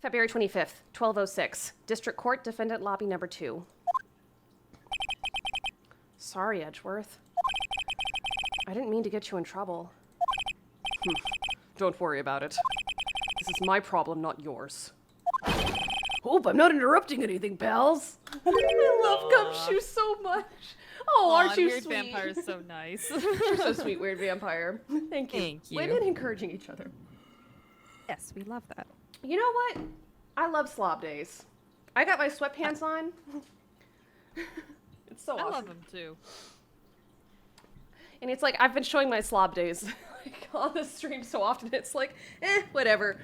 February 25th, 12:06. District Court, Defendant Lobby Number 2. Sorry, Edgeworth. I didn't mean to get you in trouble. Don't worry about it. This is my problem, not yours. Hope I'm not interrupting anything, pals. I love Gumshoe so much. Oh, aren't you Weird sweet? Vampire is so nice. You're so sweet, Weird Vampire. Thank you. Thank you. Women encouraging each other. Yes, we love that. You know what? I love slob days. I got my sweatpants on. It's so awesome. I love them too. And it's like, I've been showing my slob days like, on the stream so often. It's like, whatever.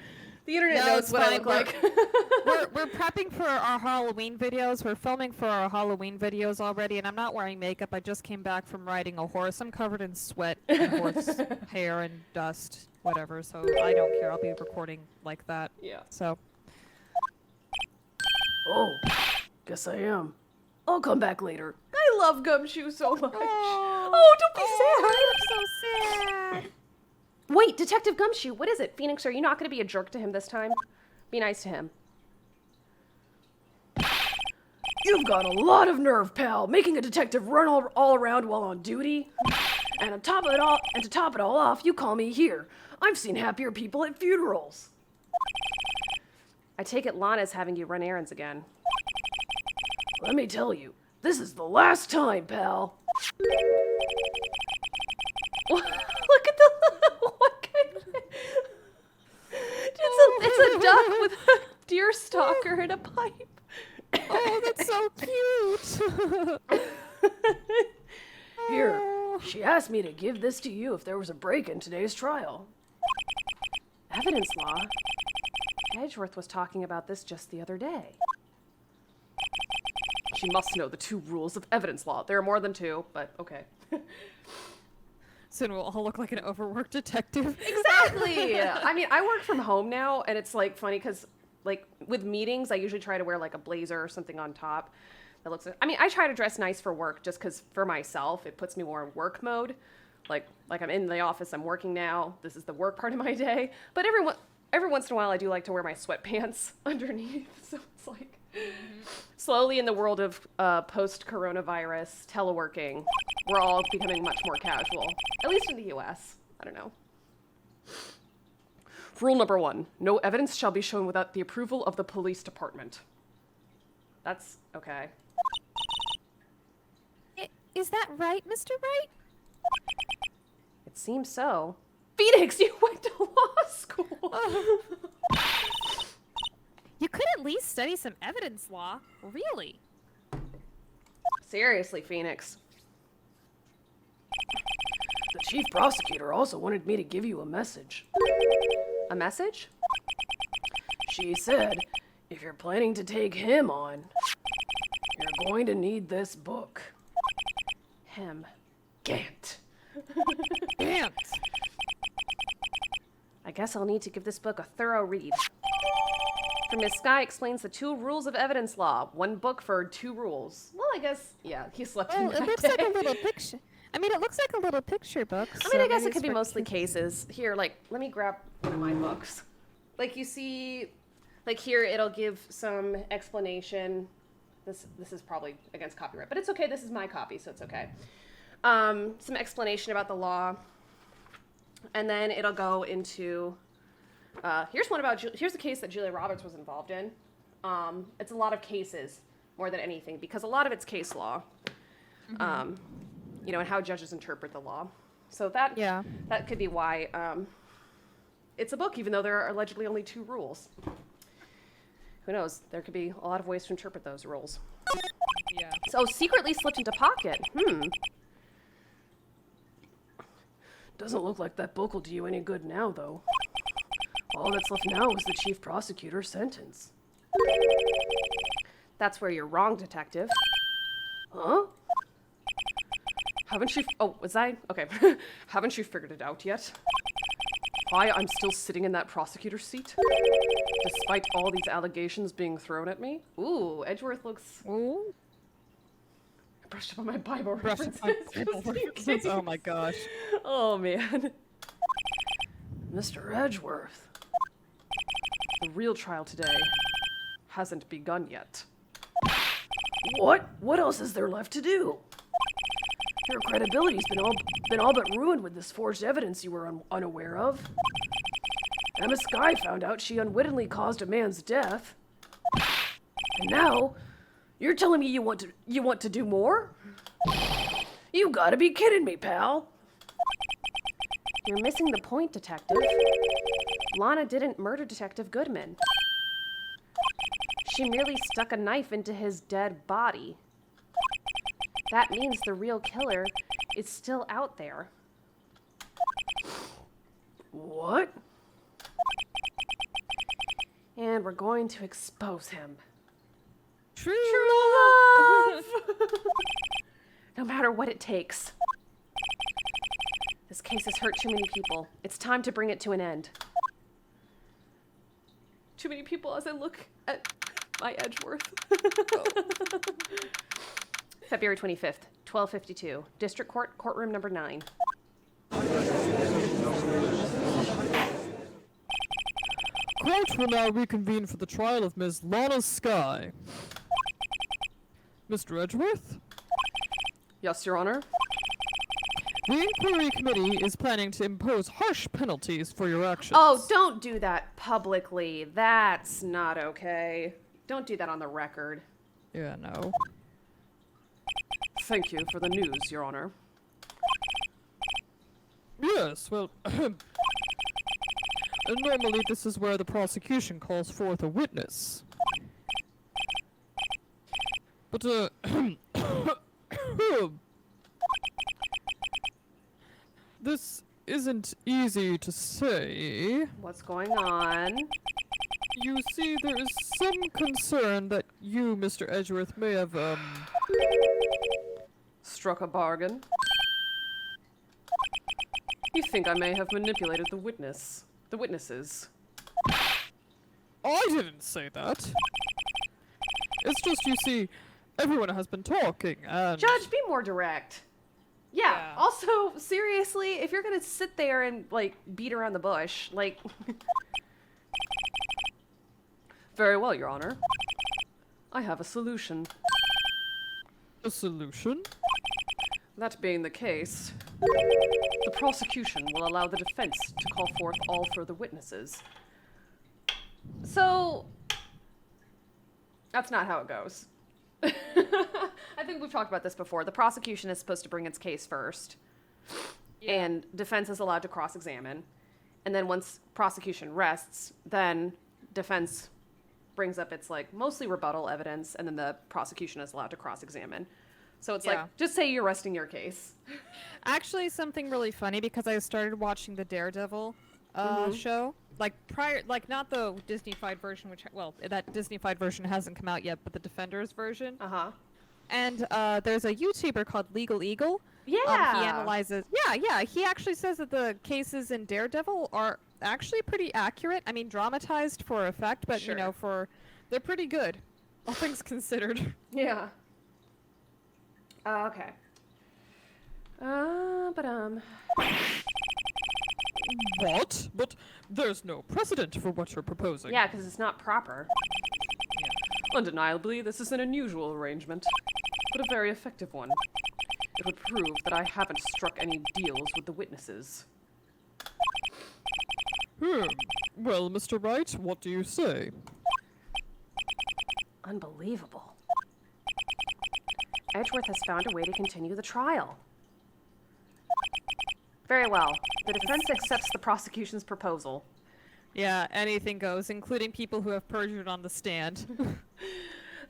The internet knows what I look like. we're prepping for our Halloween videos. We're filming for our Halloween videos already, and I'm not wearing makeup. I just came back from riding a horse. I'm covered in sweat and horse hair and dust, whatever, so I don't care. I'll be recording like that. Yeah. So. Oh, guess I am. I'll come back later. I love Gumshoe so much. Oh, Don't be sad. I'm so sad. Wait, Detective Gumshoe, what is it? Phoenix, are you not going to be a jerk to him this time? Be nice to him. You've got a lot of nerve, pal, making a detective run all around while on duty. And to top it all off, you call me here. I've seen happier people at funerals. I take it Lana's having you run errands again. Let me tell you, this is the last time, pal. Look at the... What kind of... It's a duck with a deer stalker and a pipe. Oh, that's so cute. Here, she asked me to give this to you if there was a break in today's trial. Evidence law? Edgeworth was talking about this just the other day. She must know the 2 rules of evidence law. There are more than 2, but okay. Soon we'll all look like an overworked detective. Exactly! I mean, I work from home now, and it's, like, funny because, like, with meetings, I usually try to wear, like, a blazer or something on top that looks like... I mean, I try to dress nice for work just because, for myself, it puts me more in work mode. Like I'm in the office, I'm working now. This is the work part of my day. But every once in a while, I do like to wear my sweatpants underneath, so it's like... Slowly in the world of post-coronavirus teleworking, we're all becoming much more casual. At least in the US. I don't know. Rule number 1. No evidence shall be shown without the approval of the police department. That's okay. Is that right, Mr. Wright? It seems so. Phoenix, you went to law school! You could at least study some evidence law. Really? Seriously, Phoenix. The chief prosecutor also wanted me to give you a message. A message? She said, if you're planning to take him on, you're going to need this book. Him. Gant. Gant. I guess I'll need to give this book a thorough read. For Miss Sky explains the 2 rules of evidence law. 1 book for 2 rules. Well, I guess, yeah, he slept in Well, that it looks day. like a little picture. I mean, it looks like a little picture book. I mean, I guess it could be mostly cases. Here, like, let me grab one of my books. Like, you see, like, here it'll give some explanation. This is probably against copyright, but it's okay. This is my copy, so it's okay. Some explanation about the law. And then it'll go into... here's the case that Julia Roberts was involved in. It's a lot of cases more than anything because a lot of it's case law, you know, and how judges interpret the law. So that could be why it's a book, even though there are allegedly only 2 rules. Who knows? There could be a lot of ways to interpret those rules. Yeah. So secretly slipped into pocket. Doesn't look like that book will do you any good now, though. All that's left now is the chief prosecutor's sentence. That's where you're wrong, detective. Huh? Haven't you... Oh, was I? Okay. Haven't you figured it out yet? Why I'm still sitting in that prosecutor's seat? Despite all these allegations being thrown at me? Ooh, Edgeworth looks... Ooh. I brushed up on my Bible Brush references. up on Bible just in references. Oh case. my gosh. Oh, man. Mr. Edgeworth. The real trial today hasn't begun yet. What? What else is there left to do? Your credibility's been all but ruined with this forged evidence you were unaware of. Emma Skye found out she unwittingly caused a man's death. And now, you're telling me you want to do more? You gotta be kidding me, pal. You're missing the point, Detective. Lana didn't murder Detective Goodman. She merely stuck a knife into his dead body. That means the real killer is still out there. What? And we're going to expose him. True love! No matter what it takes. This case has hurt too many people. It's time to bring it to an end. Too many people as I look at my Edgeworth. February 25th, 12:52. District Court, courtroom number 9. Court will now reconvene for the trial of Ms. Lana Skye. Mr. Edgeworth? Yes, Your Honor. The Inquiry Committee is planning to impose harsh penalties for your actions. Oh, don't do that publicly. That's not okay. Don't do that on the record. Yeah, no. Thank you for the news, Your Honor. Yes, well, normally this is where the prosecution calls forth a witness. But, this isn't easy to say. What's going on? You see, there is some concern that you, Mr. Edgeworth, may have, Struck a bargain. You think I may have manipulated the witnesses. I didn't say that. It's just, you see, everyone has been talking, and... Judge, be more direct. Yeah. Yeah. Also, seriously, if you're gonna sit there and, like, beat around the bush, like... Very well, Your Honor. I have a solution. A solution? That being the case, the prosecution will allow the defense to call forth all further witnesses. So, that's not how it goes. I think we've talked about this before. The prosecution is supposed to bring its case first, and defense is allowed to cross-examine. And then once prosecution rests, then defense brings up its, like, mostly rebuttal evidence, and then the prosecution is allowed to cross-examine. So it's like, just say you're resting your case. Actually, something really funny, because I started watching the Daredevil show. Like, not the Disney-fied version, that Disney-fied version hasn't come out yet, but the Defenders version. Uh-huh. And there's a YouTuber called Legal Eagle. Yeah. He analyzes... Yeah, he actually says that the cases in Daredevil are actually pretty accurate. I mean, dramatized for effect, but, Sure. you know, they're pretty good, all things considered. Yeah. Okay. What? But there's no precedent for what you're proposing. Yeah, because it's not proper. Undeniably, this is an unusual arrangement, but a very effective one. It would prove that I haven't struck any deals with the witnesses. Well, Mr. Wright, what do you say? Unbelievable. Edgeworth has found a way to continue the trial. Very well. The defense accepts the prosecution's proposal. Yeah, anything goes, including people who have perjured on the stand.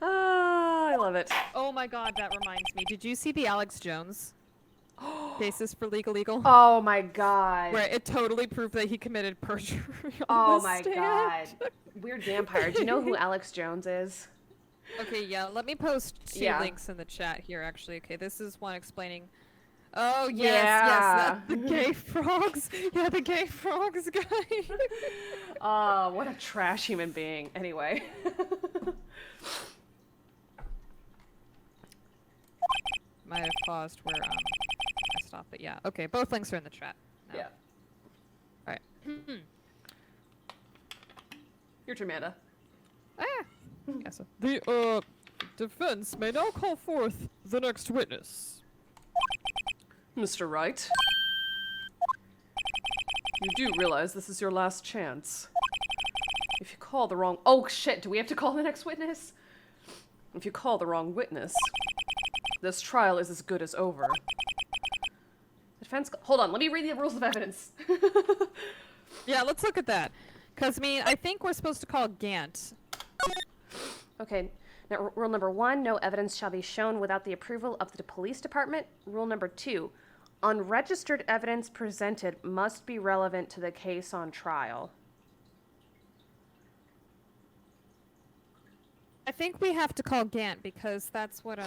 Ah, I love it. Oh my god, that reminds me. Did you see the Alex Jones cases for Legal Eagle? Oh my god. Where it totally proved that he committed perjury on Oh the my stand. god. Weird vampire. Do you know who Alex Jones is? Okay, yeah, let me post two links in the chat here, actually. Okay, this is one explaining... Oh, yes, the gay frogs. Yeah, the gay frogs guy. Oh, what a trash human being. Anyway. Might have paused where I stopped, but yeah. Okay, both links are in the chat. Now. Yeah. Alright. Your turn, Amanda. Yes. The defense may now call forth the next witness. Mr. Wright. You do realize this is your last chance. If you call the wrong... Oh, shit, do we have to call the next witness? If you call the wrong witness, this trial is as good as over. The defense... Hold on, let me read the rules of evidence. Yeah, let's look at that. Because, I mean, I think we're supposed to call Gant. Okay, now rule number 1, no evidence shall be shown without the approval of the police department. Rule number 2, unregistered evidence presented must be relevant to the case on trial. I think we have to call Gant because that's what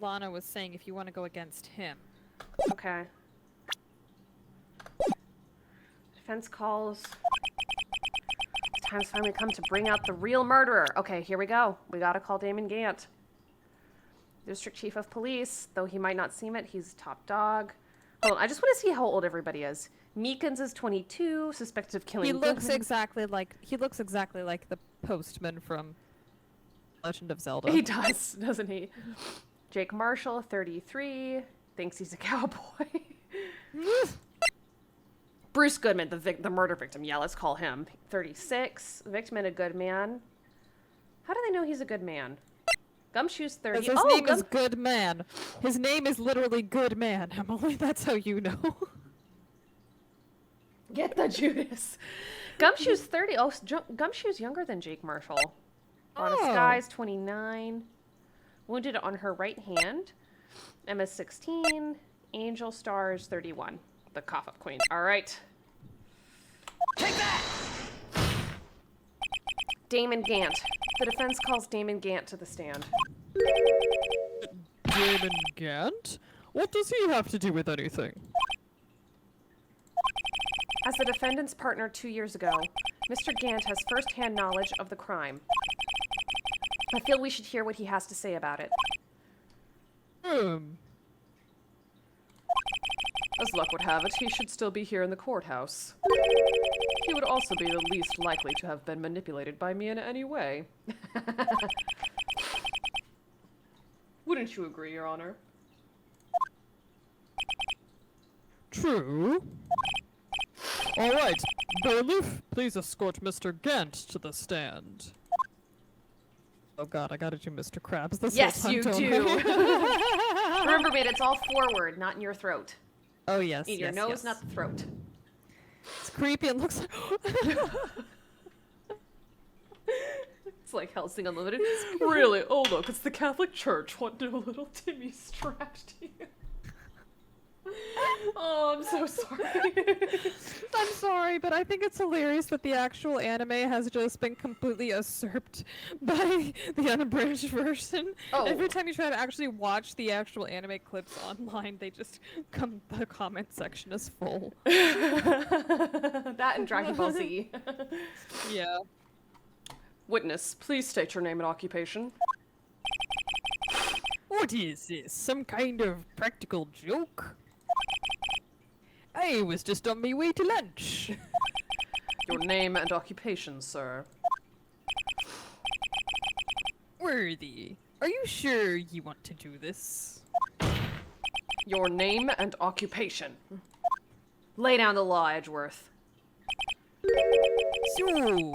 Lana was saying if you want to go against him. Okay. Defense calls. Time's finally come to bring out the real murderer. Okay, here we go. We gotta call Damon Gant. District Chief of Police. Though he might not seem it, he's top dog. Hold on, I just want to see how old everybody is. Meekins is 22, suspected of killing... He looks exactly like the postman from Legend of Zelda. He does, doesn't he? Jake Marshall, 33, thinks he's a cowboy. Bruce Goodman, the murder victim. Yeah, let's call him. 36. Victim and a good man. How do they know he's a good man? Gumshoe's 30. His name is Good Man. His name is literally Good Man, Emily. That's how you know. Get the Judas. Gumshoe's 30. Oh, Gumshoe's younger than Jake Marshall. Honest Guy's 29. Wounded on her right hand. Emma's 16. Angel Star's 31. The cough-up queen. All right. Take that! Damon Gant. The defense calls Damon Gant to the stand. Damon Gant? What does he have to do with anything? As the defendant's partner 2 years ago, Mr. Gant has first-hand knowledge of the crime. I feel we should hear what he has to say about it. As luck would have it, he should still be here in the courthouse. He would also be the least likely to have been manipulated by me in any way. Wouldn't you agree, Your Honor? True. All right, bailiff, please escort Mr. Gant to the stand. Oh god, I gotta do Mr. Krabs this Yes, whole time, you don't do. I? Remember, man, it's all forward, not in your throat. Oh yes, In your nose, not the throat. It's creepy and looks like... It's like Helsing Unlimited. Really? Oh, look, it's the Catholic Church. Want to know little Timmy strapped to you? Oh, I'm so sorry. I'm sorry, but I think it's hilarious that the actual anime has just been completely usurped by the unabridged version. Oh. Every time you try to actually watch the actual anime clips online, the comment section is full. That and Dragon Ball Z. Yeah. Witness, please state your name and occupation. What is this? Some kind of practical joke? I was just on my way to lunch. Your name and occupation, sir. Worthy, are you sure you want to do this? Your name and occupation. Lay down the law, Edgeworth. So,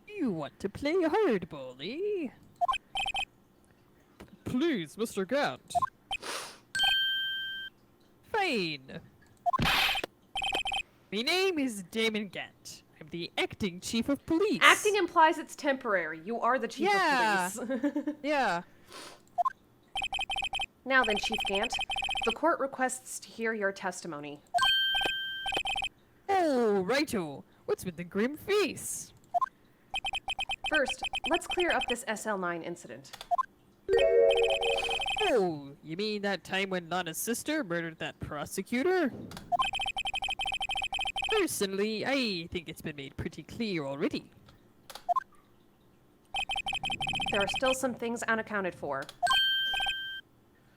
you want to play hardball, eh? Please, Mr. Gant. Fine. My name is Damon Gant. I'm the acting chief of police. Acting implies it's temporary. You are the chief of police. Yeah. Now then, Chief Gant, the court requests to hear your testimony. Oh, righto. What's with the grim face? First, let's clear up this SL9 incident. Oh, you mean that time when Lana's sister murdered that prosecutor? Personally, I think it's been made pretty clear already. There are still some things unaccounted for.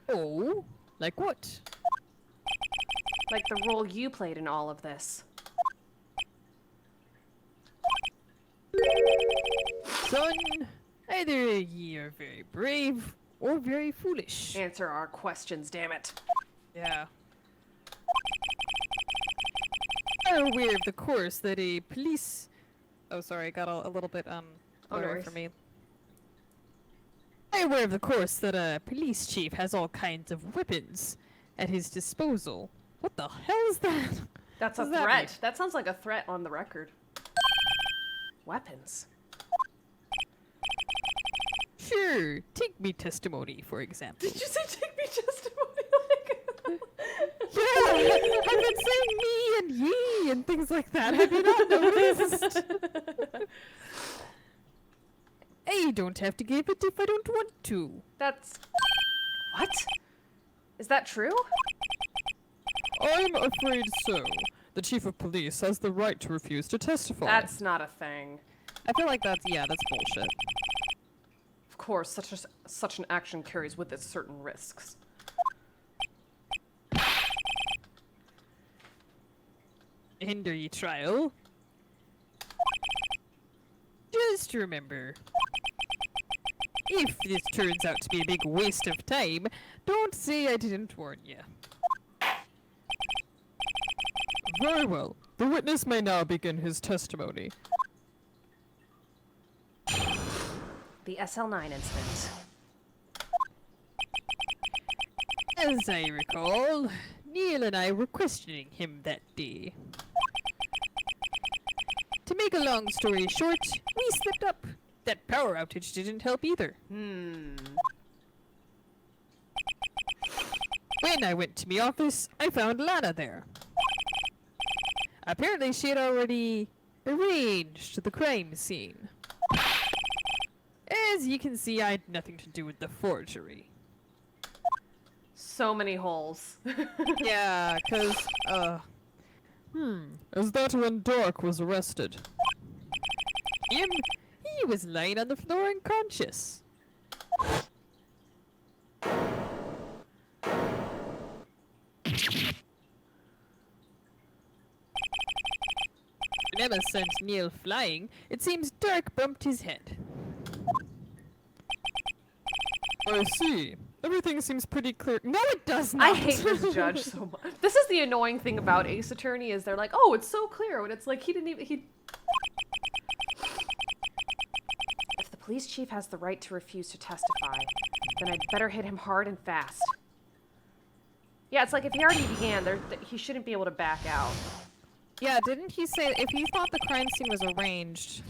Oh, like what? Like the role you played in all of this. Son, either ye are very brave or very foolish. Answer our questions, damn it. Yeah. Are aware of the course that a police... Oh, sorry, I got a little bit, no blurry worries. for me. Are aware of the course that a police chief has all kinds of weapons at his disposal. What the hell is that? That's a What does that threat. mean? That sounds like a threat on the record. Weapons. Sure, take me testimony, for example. Did you say take me testimony? Yeah, I've been saying me and ye and things like that. Have you not noticed? I don't have to give it if I don't want to. That's... What? Is that true? I'm afraid so. The chief of police has the right to refuse to testify. That's not a thing. I feel like that's bullshit. Of course, such an action carries with it certain risks. Hinder ye trial. Just remember, if this turns out to be a big waste of time, don't say I didn't warn you. Very well. The witness may now begin his testimony. The SL9 incident. As I recall, Neil and I were questioning him that day. To make a long story short, we slipped up. That power outage didn't help either. When I went to my office, I found Lana there. Apparently she had already arranged the crime scene. As you can see, I had nothing to do with the forgery. So many holes. Yeah, cause, is that when Dark was arrested? Him? He was lying on the floor unconscious. When Emma sent Neil flying, it seems Dark bumped his head. I see. Everything seems pretty clear. No, it does not. I hate this judge so much. This is the annoying thing about Ace Attorney is they're like, oh, it's so clear. When it's like, he didn't even... If the police chief has the right to refuse to testify, then I'd better hit him hard and fast. Yeah, it's like if he already began, he shouldn't be able to back out. Yeah, didn't he say if he thought the crime scene was arranged?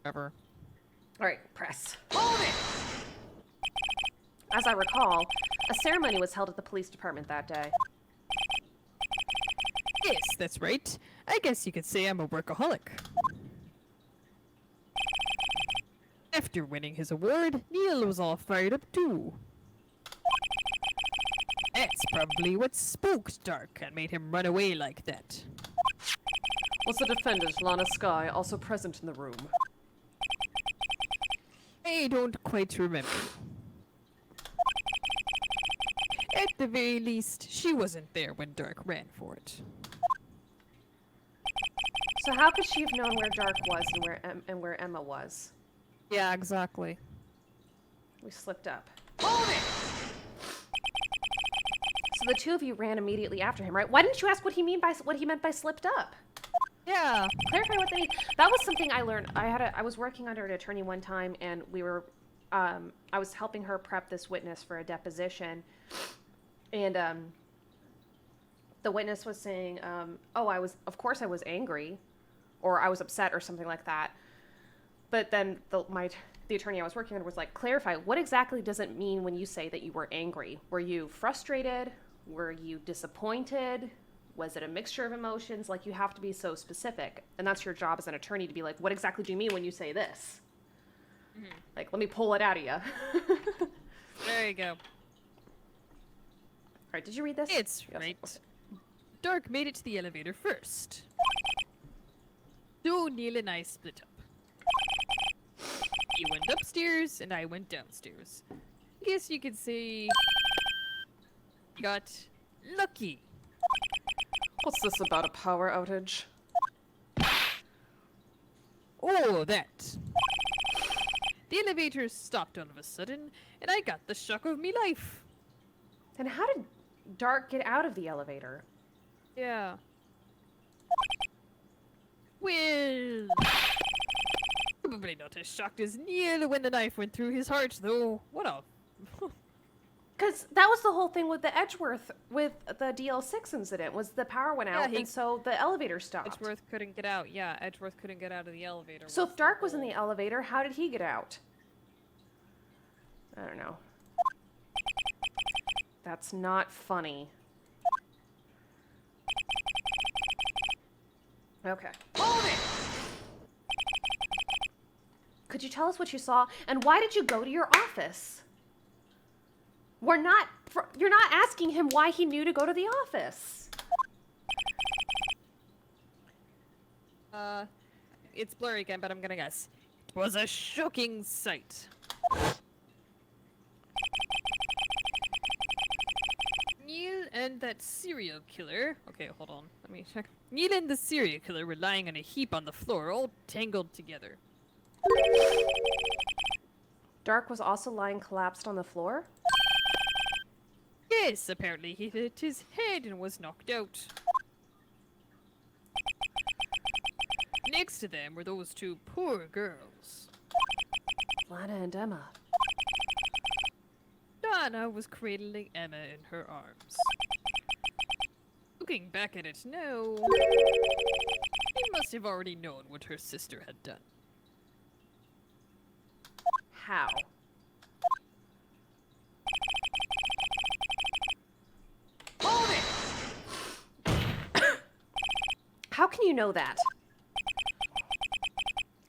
Whatever. All right, press. Hold it! As I recall, a ceremony was held at the police department that day. Yes, that's right. I guess you could say I'm a workaholic. After winning his award, Neil was all fired up too. That's probably what spooked Dark and made him run away like that. Was the defendant, Lana Skye, also present in the room? I don't quite remember. At the very least, she wasn't there when Dark ran for it. So how could she have known where Dark was and where Emma was? Yeah, exactly. We slipped up. Hold it! So the two of you ran immediately after him, right? Why didn't you ask what he meant by slipped up? Yeah. Clarify what they mean. That was something I learned. I was working under an attorney one time, and we were, I was helping her prep this witness for a deposition, and the witness was saying, "Oh, of course I was angry, or I was upset, or something like that." But then the attorney I was working under was like, "Clarify what exactly does it mean when you say that you were angry? Were you frustrated? Were you disappointed? Was it a mixture of emotions?" Like, you have to be so specific. And that's your job as an attorney, to be like, what exactly do you mean when you say this? Mm-hmm. Like, let me pull it out of you. There you go. All right, did you read this? It's Yes. right. Dark made it to the elevator first. So Neil and I split up. He went upstairs and I went downstairs. I guess you could say... got lucky. What's this about a power outage? Oh, that. The elevator stopped all of a sudden, and I got the shock of me life. Then how did Dark get out of the elevator? Yeah. Well, probably not as shocked as Neil when the knife went through his heart, though. What a... Because that was the whole thing with the Edgeworth, with the DL6 incident, was the power went out, Yeah, and so the elevator stopped. Edgeworth couldn't get out. Yeah, Edgeworth couldn't get out of the elevator. So if Dark was in the elevator, how did he get out? I don't know. That's not funny. Okay. Hold it! Could you tell us what you saw, and why did you go to your office? You're not asking him why he knew to go to the office. It's blurry again, but I'm gonna guess. It was a shocking sight. Neil and that serial killer... Okay, hold on. Let me check. Neil and the serial killer were lying on a heap on the floor, all tangled together. Dark was also lying collapsed on the floor? Yes, apparently he hit his head and was knocked out. Next to them were those two poor girls. Lana and Emma. Donna was cradling Emma in her arms. Looking back at it now, he must have already known what her sister had done. How? Hold it! How can you know that?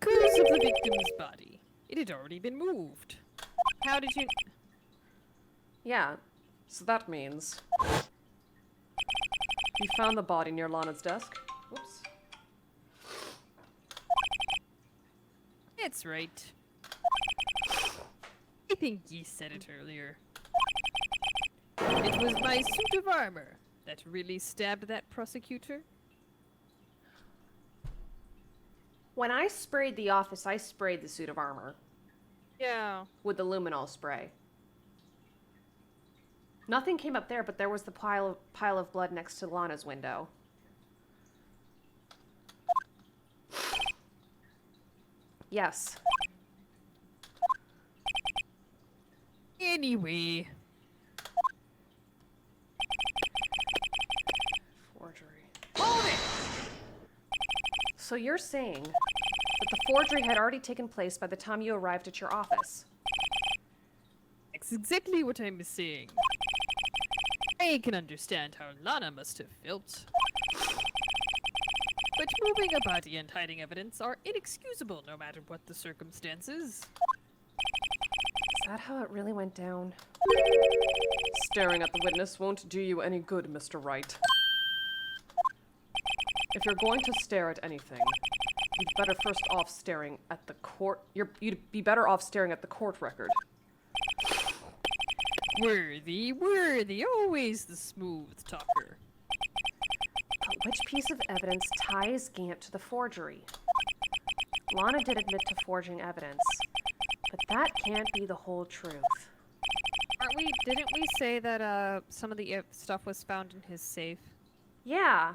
Because of the victim's body. It had already been moved. How did you... Yeah, so that means... You found the body near Lana's desk? Whoops. That's right. I think you said it earlier. It was my suit of armor that really stabbed that prosecutor. When I sprayed the office, I sprayed the suit of armor Yeah. with the luminol spray. Nothing came up there, but there was the pile of blood next to Lana's window. Yes. Anyway, Forgery. Hold it! So you're saying that the forgery had already taken place by the time you arrived at your office? that's exactly what I'm saying. I can understand how Lana must have felt. But moving a body and hiding evidence are inexcusable no matter what the circumstances. Is that how it really went down? Staring at the witness won't do you any good, Mr. Wright. If you're going to stare at anything, you'd better first off staring at the court. You'd be better off staring at the court record. Worthy, always the smooth talker. But which piece of evidence ties Gant to the forgery? Lana did admit to forging evidence, but that can't be the whole truth. Didn't we say that some of the stuff was found in his safe? Yeah.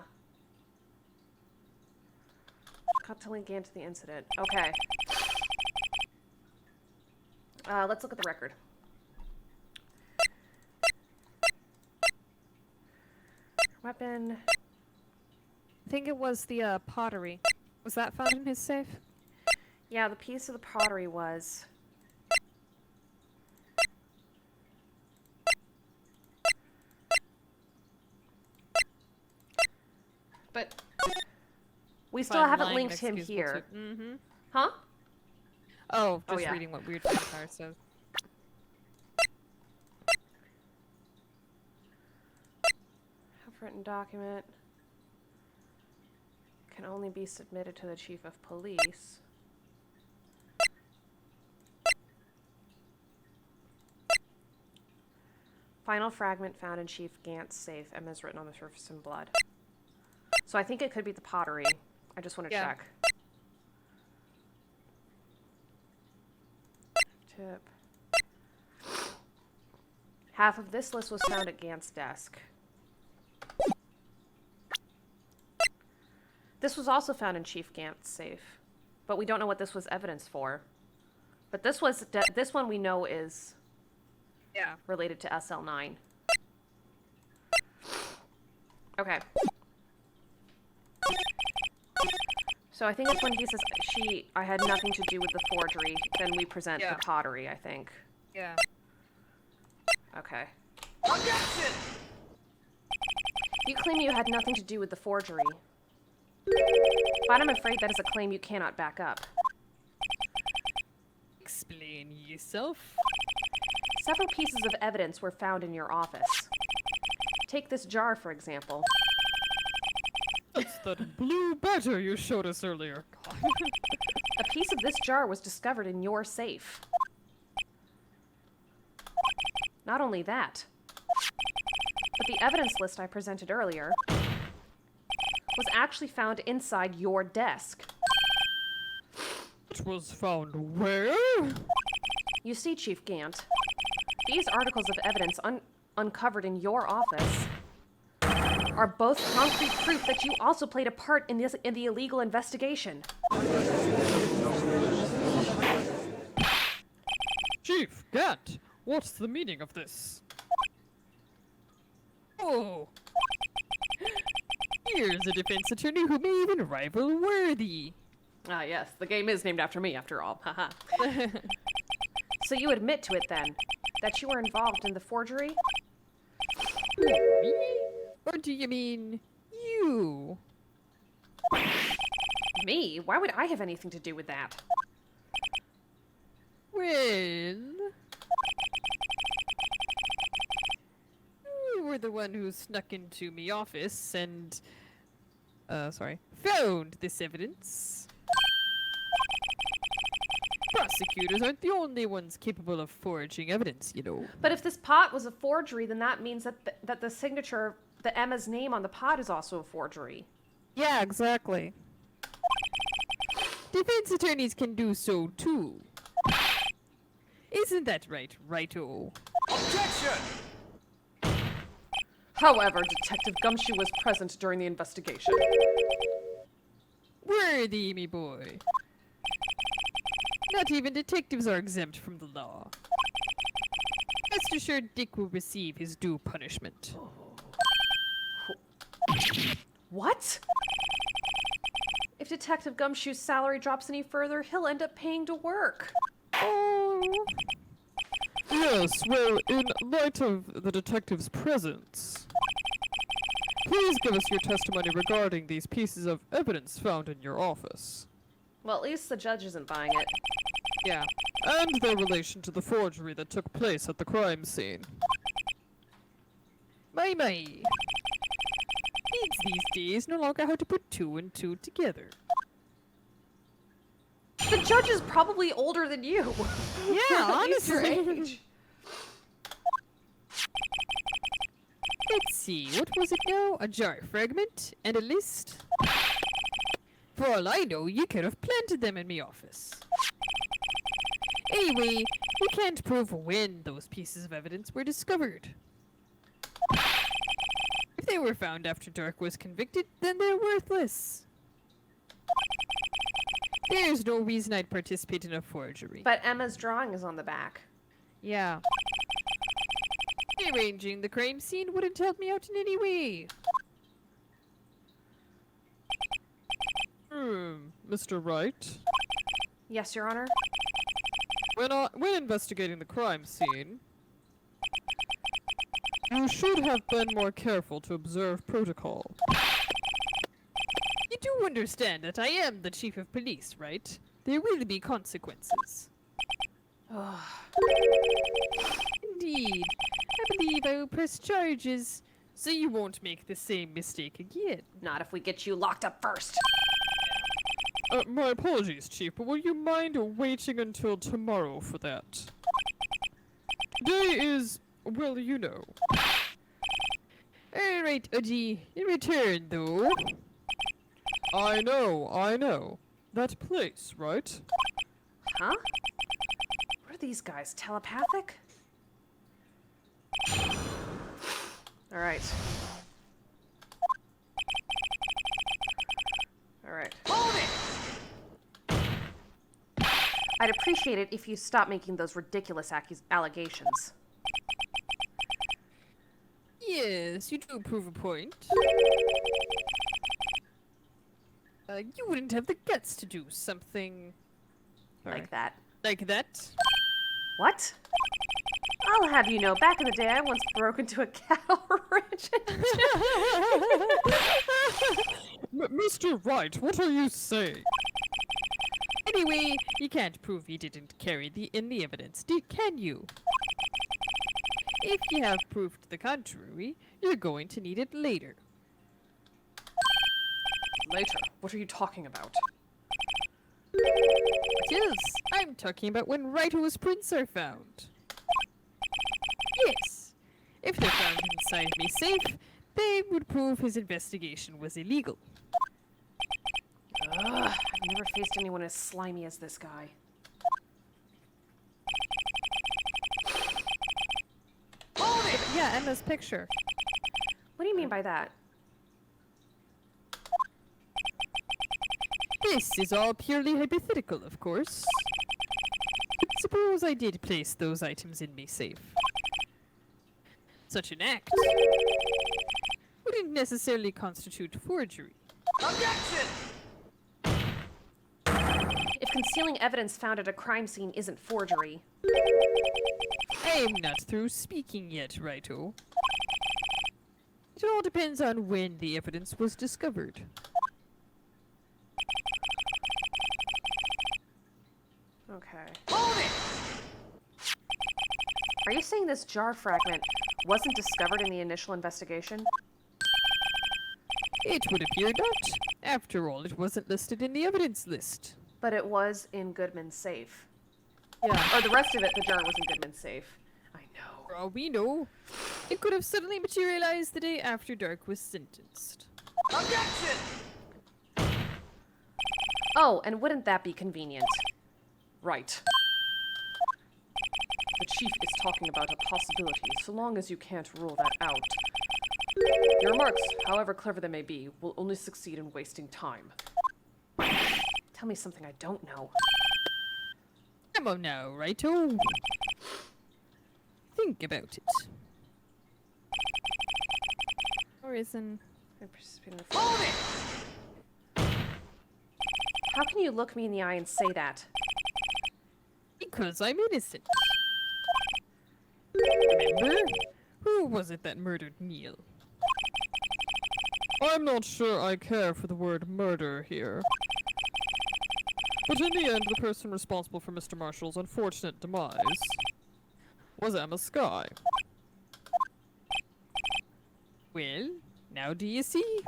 Cut to link Gant to the incident. Okay. Let's look at the record. Weapon. I think it was the pottery. Was that found in his safe? Yeah, the piece of the pottery was. But we still haven't linked him here. Mm-hmm. Huh? Oh, just yeah. reading what Weird Vampire says. Written document can only be submitted to the chief of police. Final fragment found in Chief Gant's safe. Emma's written on the surface in blood. So I think it could be the pottery. I just want to check. Skip. Half of this list was found at Gant's desk. This was also found in Chief Gant's safe, but we don't know what this was evidence for. But this was this one we know is related to SL9. Okay. So I think it's when he says I had nothing to do with the forgery, then we present the pottery, I think. Yeah. Okay. Objection! You claim you had nothing to do with the forgery. But I'm afraid that is a claim you cannot back up. Explain yourself. Several pieces of evidence were found in your office. Take this jar, for example. That's that blue batter you showed us earlier. A piece of this jar was discovered in your safe. Not only that, but the evidence list I presented earlier was actually found inside your desk. It was found where? You see, Chief Gant, these articles of evidence uncovered in your office are both concrete proof that you also played a part in the illegal investigation. Chief Gant, what's the meaning of this? Oh. Here's a defense attorney who may even rival Worthy. Ah, yes, the game is named after me, after all. Haha. So you admit to it, then, that you were involved in the forgery? Me? Or do you mean you? Me? Why would I have anything to do with that? Well... You were the one who snuck into me office and... found this evidence. Prosecutors aren't the only ones capable of forging evidence, you know. But if this pot was a forgery, then that means that the signature, the Emma's name on the pot is also a forgery. Yeah, exactly. Defense attorneys can do so too. Isn't that right, Righto? Objection! However, Detective Gumshoe was present during the investigation. Worthy, me boy. Not even detectives are exempt from the law. Rest assured Dick will receive his due punishment. What? If Detective Gumshoe's salary drops any further, he'll end up paying to work. Oh. Yes, well, in light of the detective's presence, please give us your testimony regarding these pieces of evidence found in your office. Well, at least the judge isn't buying it. Yeah. And their relation to the forgery that took place at the crime scene. My. Kids these days no longer how to put two and two together. The judge is probably older than you. Yeah, At least your honestly. age. Let's see, what was it now? A jar fragment and a list? For all I know, you could have planted them in me office. Anyway, we can't prove when those pieces of evidence were discovered. If they were found after Dirk was convicted, then they're worthless. There's no reason I'd participate in a forgery. But Emma's drawing is on the back. Yeah. Rearranging the crime scene wouldn't help me out in any way. Mr. Wright? Yes, Your Honor? When investigating the crime scene, you should have been more careful to observe protocol. You do understand that I am the chief of police, right? There will be consequences. Indeed. I believe I will press charges, so you won't make the same mistake again. Not if we get you locked up first. My apologies, Chief, but will you mind waiting until tomorrow for that? Today is, well, you know. Alright, Udgy. In return, though... I know. That place, right? Huh? Where these guys? Telepathic? All right. All right. Hold it! I'd appreciate it if you stop making those ridiculous allegations. Yes, you do prove a point. You wouldn't have the guts to do something Like that. like that. What? I'll have you know, back in the day, I once broke into a cattle ranch. Mr. Wright, what are you saying? Anyway, you can't prove he didn't carry in the evidence, can you? If you have proof to the contrary, you're going to need it later. Later? What are you talking about? Yes, I'm talking about when Wright's prints are found. Yes, if they're found inside me safe, they would prove his investigation was illegal. Ugh, I've never faced anyone as slimy as this guy. Yeah, Emma's picture. What do you mean by that? This is all purely hypothetical, of course. Suppose I did place those items in me safe. Such an act wouldn't necessarily constitute forgery. Objection! If concealing evidence found at a crime scene isn't forgery, I'm not through speaking yet, Righto. It all depends on when the evidence was discovered. okay. Hold it! Are you saying this jar fragment wasn't discovered in the initial investigation? It would appear not. After all, it wasn't listed in the evidence list. But it was in Goodman's safe. Yeah. Or the rest of it, the jar was in Goodman's safe. I know. For all we know, it could have suddenly materialized the day after Dark was sentenced. Objection! Oh, and wouldn't that be convenient? Right. The chief is talking about a possibility, so long as you can't rule that out. Your remarks, however clever they may be, will only succeed in wasting time. Tell me something I don't know. Come on now, Righto. Think about it. Horizon. Hold it! How can you look me in the eye and say that? Because I'm innocent. Remember? Who was it that murdered Neil? I'm not sure I care for the word murder here. But in the end, the person responsible for Mr. Marshall's unfortunate demise was Emma Skye. Well, now do you see?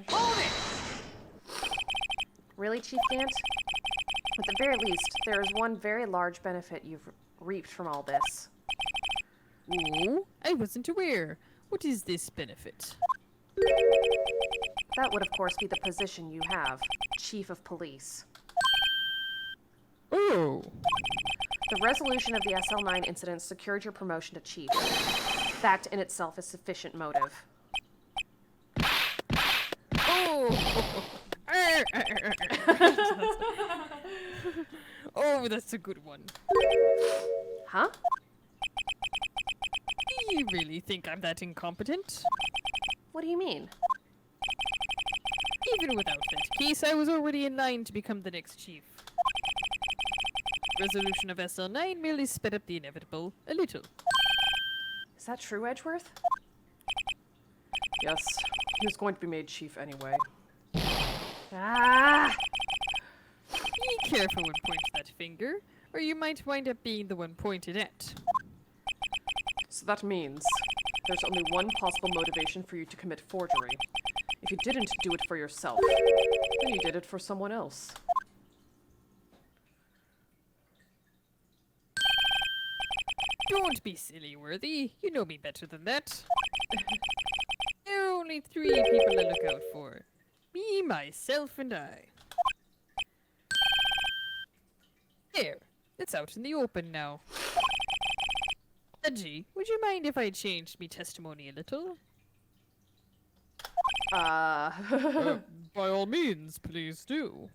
Hold it! Really, Chief Gant? At the very least, there is one very large benefit you've reaped from all this. Oh, I wasn't aware. What is this benefit? That would, of course, be the position you have, Chief of Police. Oh, The resolution of the SL9 incident secured your promotion to Chief. That in itself is sufficient motive. oh, oh, that's a good one. Huh? Do you really think I'm that incompetent? What do you mean? Even without that case, I was already in line to become the next chief. Resolution of SL9 merely sped up the inevitable a little. Is that true, Edgeworth? Yes. He was going to be made chief anyway. Ah! Be careful when pointing that finger, or you might wind up being the one pointed at. So that means there's only one possible motivation for you to commit forgery. If you didn't do it for yourself, then you did it for someone else. Don't be silly, Worthy. You know me better than that. There are only 3 people I look out for. Me, myself, and I. There. It's out in the open now. Edgy, would you mind if I changed me testimony a little? Uh, By all means, please do.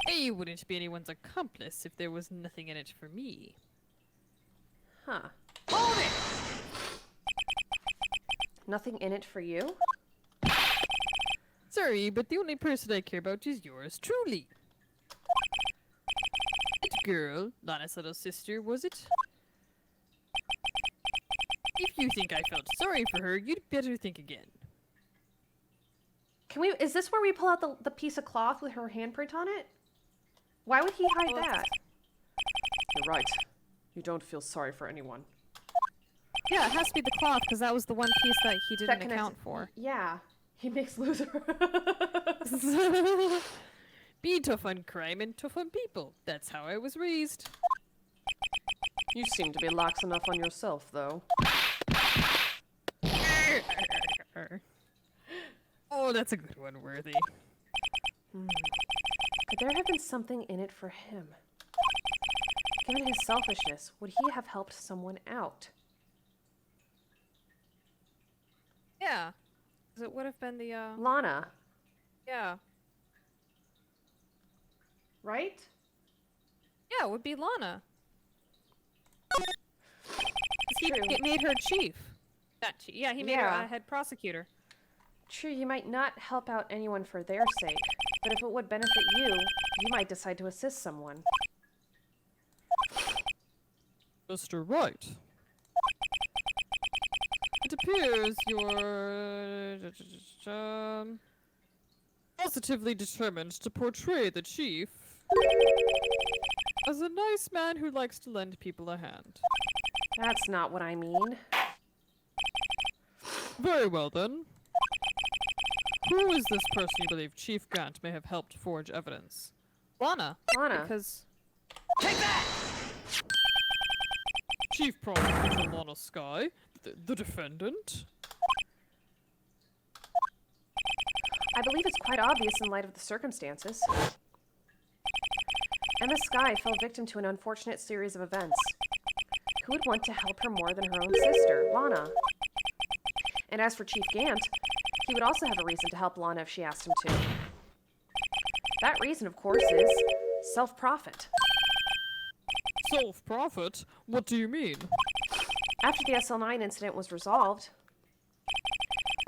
I wouldn't be anyone's accomplice if there was nothing in it for me. huh. Nothing in it for you? Sorry, but the only person I care about is yours truly. That girl, Lana's little sister, was it? If you think I felt sorry for her, you'd better think again. Can we? Is this where we pull out the piece of cloth with her handprint on it? Why would he hide that? You're right. You don't feel sorry for anyone. Yeah, it has to be the cloth, because that was the one piece that he didn't connects- account for. Yeah, he makes loser. Be tough on crime and tough on people. That's how I was raised. You seem to be lax enough on yourself, though. Oh, that's a good one, Worthy. Could there have been something in it for him? Given his selfishness, would he have helped someone out? Yeah. 'Cause it would have been the, Lana, yeah. right? Yeah, it would be Lana. 'Cause he True. made her chief. Not chief. Yeah, he made her Yeah. head prosecutor. True, you might not help out anyone for their sake, but if it would benefit you, you might decide to assist someone. Mr. Wright. It appears you're positively determined to portray the chief as a nice man who likes to lend people a hand. That's not what I mean. Very well then. Who is this person you believe Chief Gant may have helped forge evidence? Lana. Lana. Because Chief Prosecutor Lana Sky, the defendant. I believe it's quite obvious in light of the circumstances. Emma Skye fell victim to an unfortunate series of events. Who would want to help her more than her own sister, Lana? And as for Chief Gant, he would also have a reason to help Lana if she asked him to. That reason, of course, is self-profit. Self-profit? What do you mean? After the SL9 incident was resolved,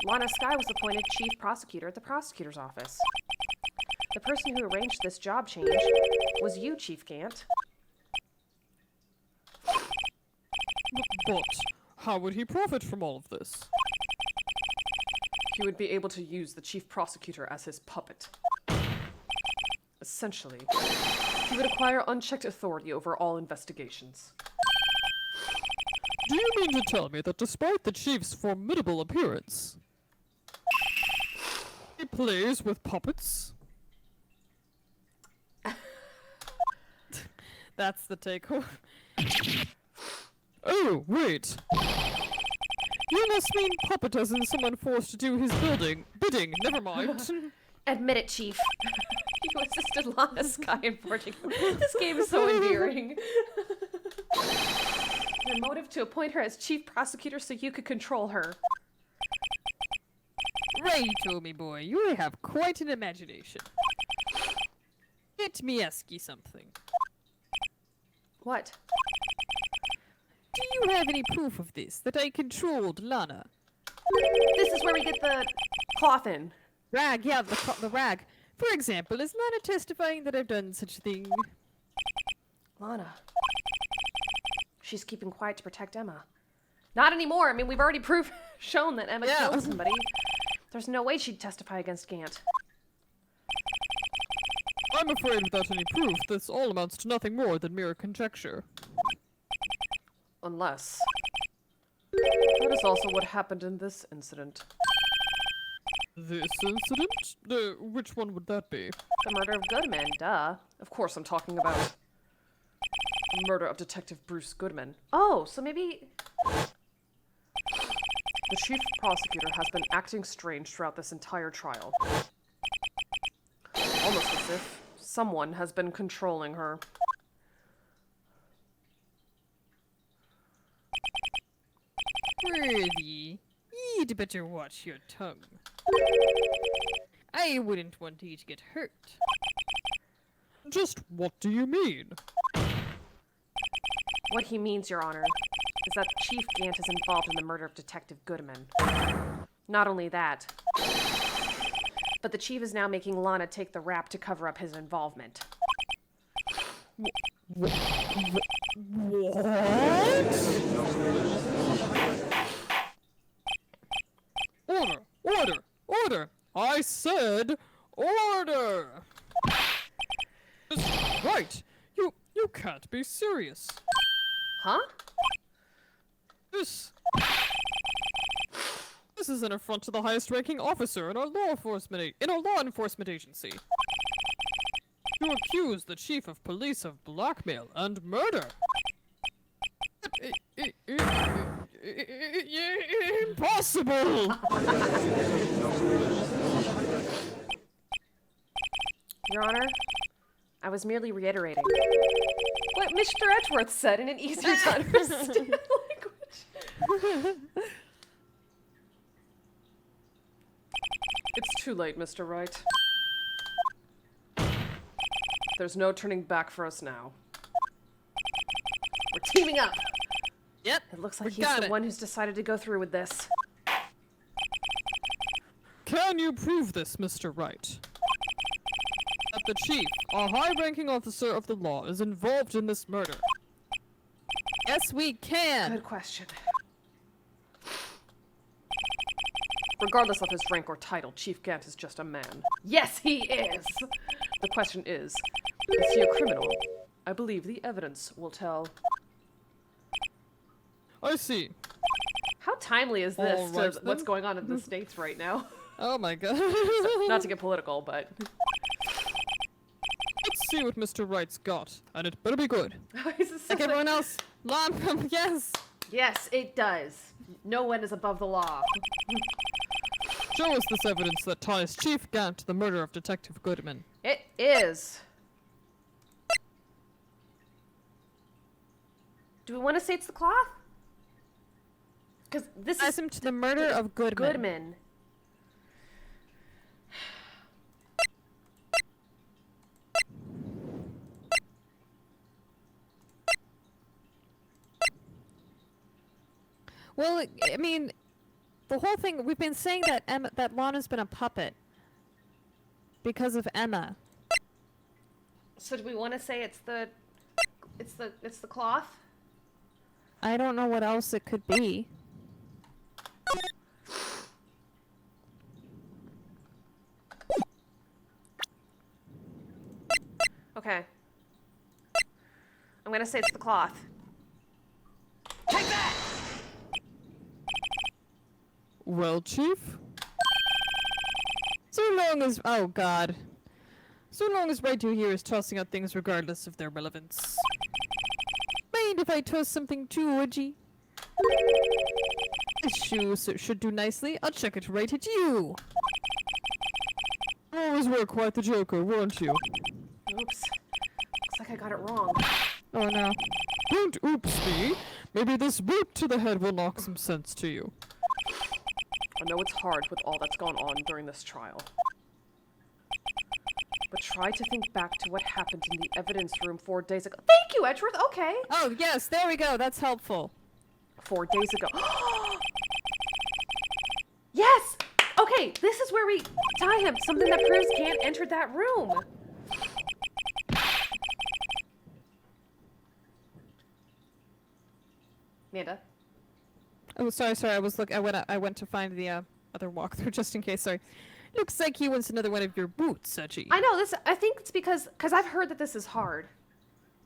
Lana Skye was appointed chief prosecutor at the prosecutor's office. The person who arranged this job change was you, Chief Gant. But how would he profit from all of this? He would be able to use the chief prosecutor as his puppet. Essentially, he would acquire unchecked authority over all investigations. Do you mean to tell me that despite the chief's formidable appearance, he plays with puppets? That's the take home. Oh, wait. You must mean puppet as in someone forced to do his bidding. Never mind. Admit it, Chief. You assisted Lana Skye in forging. This game is so endearing. Your motive to appoint her as chief prosecutor so you could control her. Righto, me boy. You have quite an imagination. Let me ask you something. What? Do you have any proof of this, that I controlled Lana? This is where we get the cloth in. Rag, yeah, the rag. For example, is Lana testifying that I've done such a thing? Lana. She's keeping quiet to protect Emma. Not anymore. I mean, we've already shown that Emma Yeah. killed somebody. There's no way she'd testify against Gant. I'm afraid without any proof, this all amounts to nothing more than mere conjecture. Unless... that is also what happened in this incident. This incident? Which one would that be? The murder of Goodman, duh. Of course I'm talking about the murder of Detective Bruce Goodman. Oh, so maybe... The chief prosecutor has been acting strange throughout this entire trial. Almost as if someone has been controlling her. Worthy, you'd better watch your tongue. I wouldn't want you to get hurt. Just what do you mean? What he means, Your Honor, is that Chief Gant is involved in the murder of Detective Goodman. Not only that, but the Chief is now making Lana take the rap to cover up his involvement. What? Order! Order! Order! I said order! Right! You can't be serious. Huh? This is an affront to the highest-ranking officer in our law enforcement agency. You accuse the chief of police of blackmail and murder. Impossible! Your Honor, I was merely reiterating what Mr. Edgeworth said in an easier to understand language. It's too late, Mr. Wright. There's no turning back for us now. We're teaming up. Yep. It looks like he's the one who's decided to go through with this. Can you prove this, Mr. Wright? That the chief, a high-ranking officer of the law, is involved in this murder? Yes, we can. Good question. Regardless of his rank or title, Chief Gant is just a man. Yes, he is! The question is he a criminal? I believe the evidence will tell. I see. How timely is this All right, to what's going on in the States right now? Oh my god. Not to get political, but... Let's see what Mr. Wright's got, and it better be good. This is so Like everyone else. Yes. Yes, it does. No one is above the law. Show us this evidence that ties Chief Gant to the murder of Detective Goodman. It is. Do we want to say it's the cloth? Because this Ties is him to the murder of Goodman. Goodman. Well, I mean, the whole thing, we've been saying that that Lana's been a puppet because of Emma. So do we want to say it's the cloth? I don't know what else it could be. Okay. I'm gonna say it's the cloth. Take that! Well, Chief? So long as... Oh, God. So long as Wright here is tossing out things regardless of their relevance. Mind if I toss something too, would ye? This shoe should do nicely. I'll chuck it right at you. Always were quite the joker, weren't you? Oops. Looks like I got it wrong. Oh, no. Don't oops me. Maybe this boot to the head will knock some sense to you. I know it's hard with all that's gone on during this trial. But try to think back to what happened in the evidence room 4 days ago. Thank you, Edgeworth. Okay. Oh, yes, there we go. That's helpful. 4 days ago. Yes! Okay, this is where we tie him. Something that proves Gant entered that room. Amanda? Oh, sorry. I went to find the other walkthrough just in case. Sorry. Looks like he wants another one of your boots, Edgy. I know this. I think it's because I've heard that this is hard.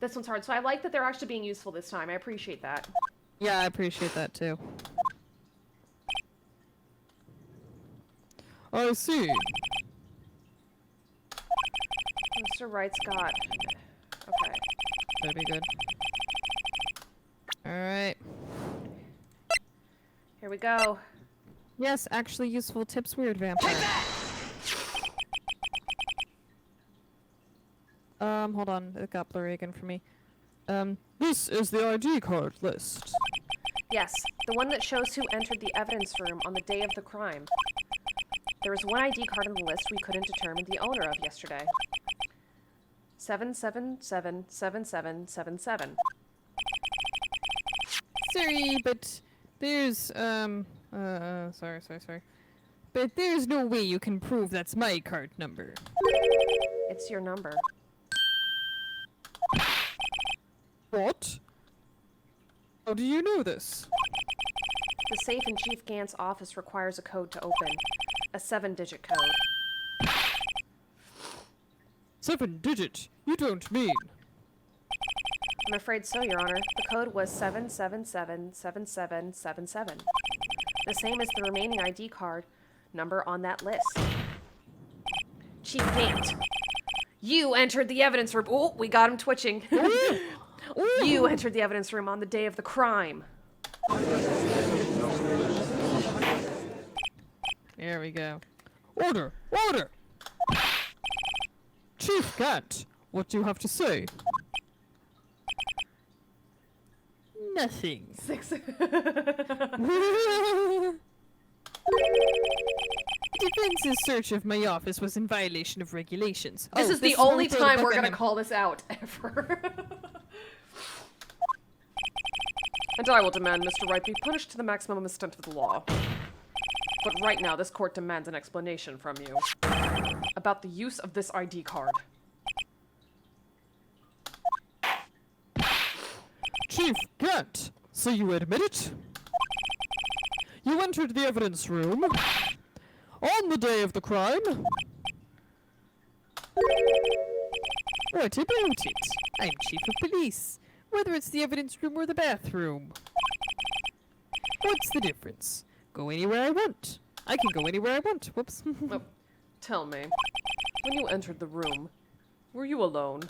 This one's hard, so I like that they're actually being useful this time. I appreciate that. Yeah, I appreciate that too. I see. Mr. Wright's got. Okay. That'd be good. All right. Here we go. Yes, actually useful tips, weird vampire. Hold on. It got blurry again for me. This is the ID card list. Yes, the one that shows who entered the evidence room on the day of the crime. There was one ID card on the list we couldn't determine the owner of yesterday. 7777777. Sorry, but there's, sorry. But there's no way you can prove that's my card number. It's your number. What? How do you know this? The safe in Chief Gant's office requires a code to open. A 7-digit code. 7-digit? You don't mean. I'm afraid so, Your Honor. The code was 7777777. The same as the remaining ID card number on that list. Chief Gant, you entered the evidence room. Oh, we got him twitching. You entered the evidence room on the day of the crime. There we go. Order! Order! Chief Gant, what do you have to say? Nothing. 6. Defense's search of my office was in violation of regulations. This is the only time we're gonna call this out, ever. And I will demand Mr. Wright be punished to the maximum extent of the law. But right now, this court demands an explanation from you about the use of this ID card. Chief Gant, so you admit it? You entered the evidence room on the day of the crime? What about it? I'm chief of police, whether it's the evidence room or the bathroom. What's the difference? Go anywhere I want. I can go anywhere I want. Whoops. Oh, tell me, when you entered the room, were you alone?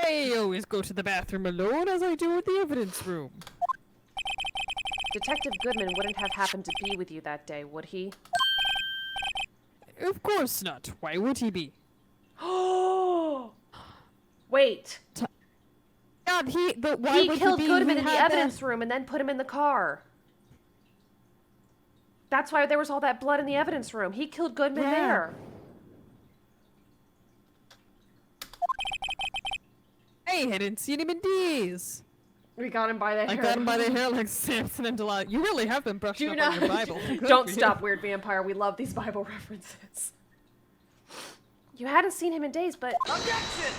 I always go to the bathroom alone, as I do at the evidence room. Detective Goodman wouldn't have happened to be with you that day, would he? Of course not. Why would he be? Oh! Wait. God, why He would killed he be? Goodman He in the had evidence room and then put him in the car. That's why there was all that blood in the evidence room. He killed Goodman Yeah. there. I hadn't seen him in days. We got him by the hair. I got him by the hair like Samson and Delilah. You really have been brushing Do up not. on your Bible. Good Don't for you. stop, Weird Vampire. We love these Bible references. You hadn't seen him in days, but... Objection!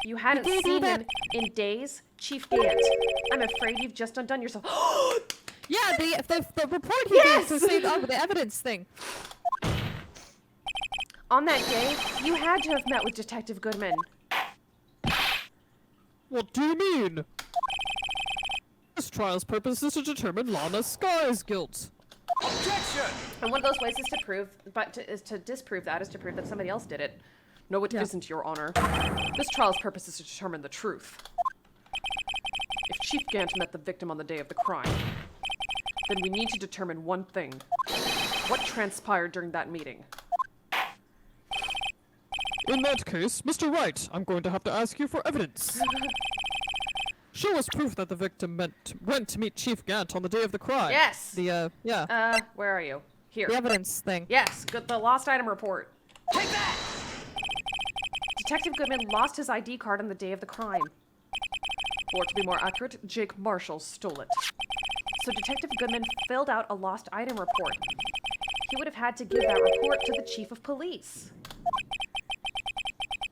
You hadn't You can't do seen him that. in days? Chief Gant, I'm afraid you've just undone yourself. Yeah, the report he Yes! gave to say the evidence thing. On that day, you had to have met with Detective Goodman. What do you mean? This trial's purpose is to determine Lana Sky's guilt. Objection! And one of those ways is to prove, is to disprove that, is to prove that somebody else did it. No, it Yeah. not Your Honor. This trial's purpose is to determine the truth. If Chief Gant met the victim on the day of the crime, then we need to determine one thing. What transpired during that meeting? In that case, Mr. Wright, I'm going to have to ask you for evidence. Show us proof that the victim went to meet Chief Gant on the day of the crime. Yes! Yeah. Where are you? Here. The evidence thing. Yes, the lost item report. Take that! Detective Goodman lost his ID card on the day of the crime. Or to be more accurate, Jake Marshall stole it. So Detective Goodman filled out a lost item report. He would have had to give that report to the chief of police.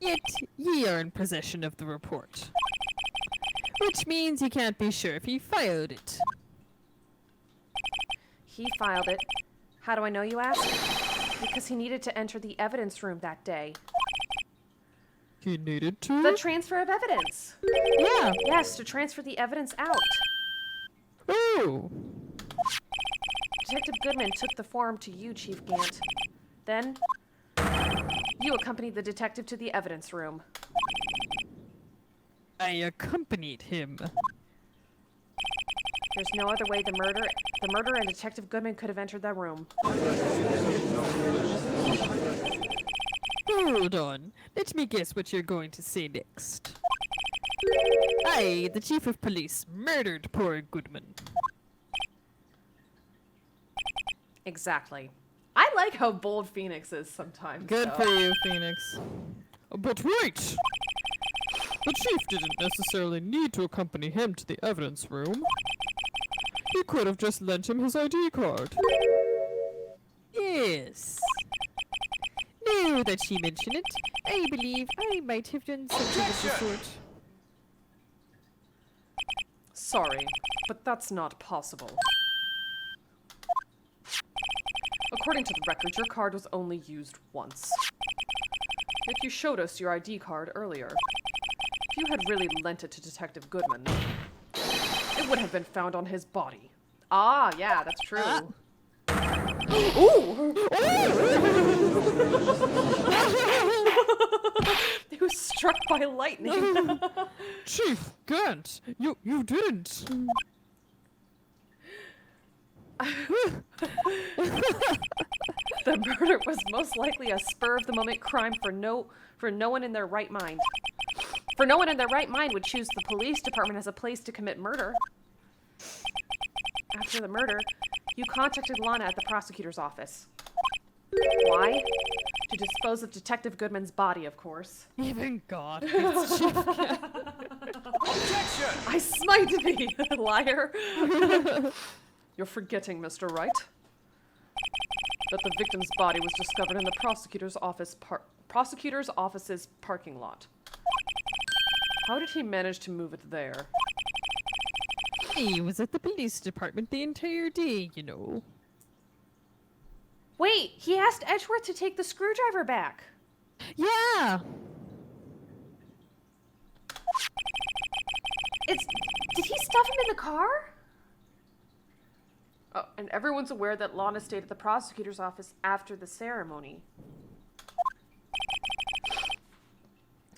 Yet, ye are in possession of the report. Which means you can't be sure if he filed it. He filed it. How do I know, you ask? Because he needed to enter the evidence room that day. He needed to? The transfer of evidence. Yeah. Yes, to transfer the evidence out. Oh. Detective Goodman took the form to you, Chief Gant. Then, you accompanied the detective to the evidence room. I accompanied him. There's no other way the murderer and Detective Goodman could have entered that room. Hold on. Let me guess what you're going to say next. I, the chief of police, murdered poor Goodman. Exactly. I like how bold Phoenix is sometimes. Good though. for you, Phoenix. But wait! The chief didn't necessarily need to accompany him to the evidence room. He could have just lent him his ID card. Yes. Now that you mention it, I believe I might have done something of the sort. Sorry, but that's not possible. According to the record, your card was only used once. Yet you showed us your ID card earlier. If you had really lent it to Detective Goodman, it would have been found on his body. Ah, yeah, that's true. Ooh! He was struck by lightning. Chief Gant, you didn't. The murder was most likely a spur-of-the-moment crime for no one in their right mind. For no one in their right mind would choose the police department as a place to commit murder. After the murder, you contacted Lana at the prosecutor's office. Why? To dispose of Detective Goodman's body, of course. Even God hates Chief Gant. I smite thee, liar! You're forgetting, Mr. Wright, that the victim's body was discovered in the prosecutor's office's parking lot. How did he manage to move it there? He was at the police department the entire day, you know. Wait, he asked Edgeworth to take the screwdriver back. Yeah! Did he stuff him in the car? Oh, and everyone's aware that Lana stayed at the prosecutor's office after the ceremony.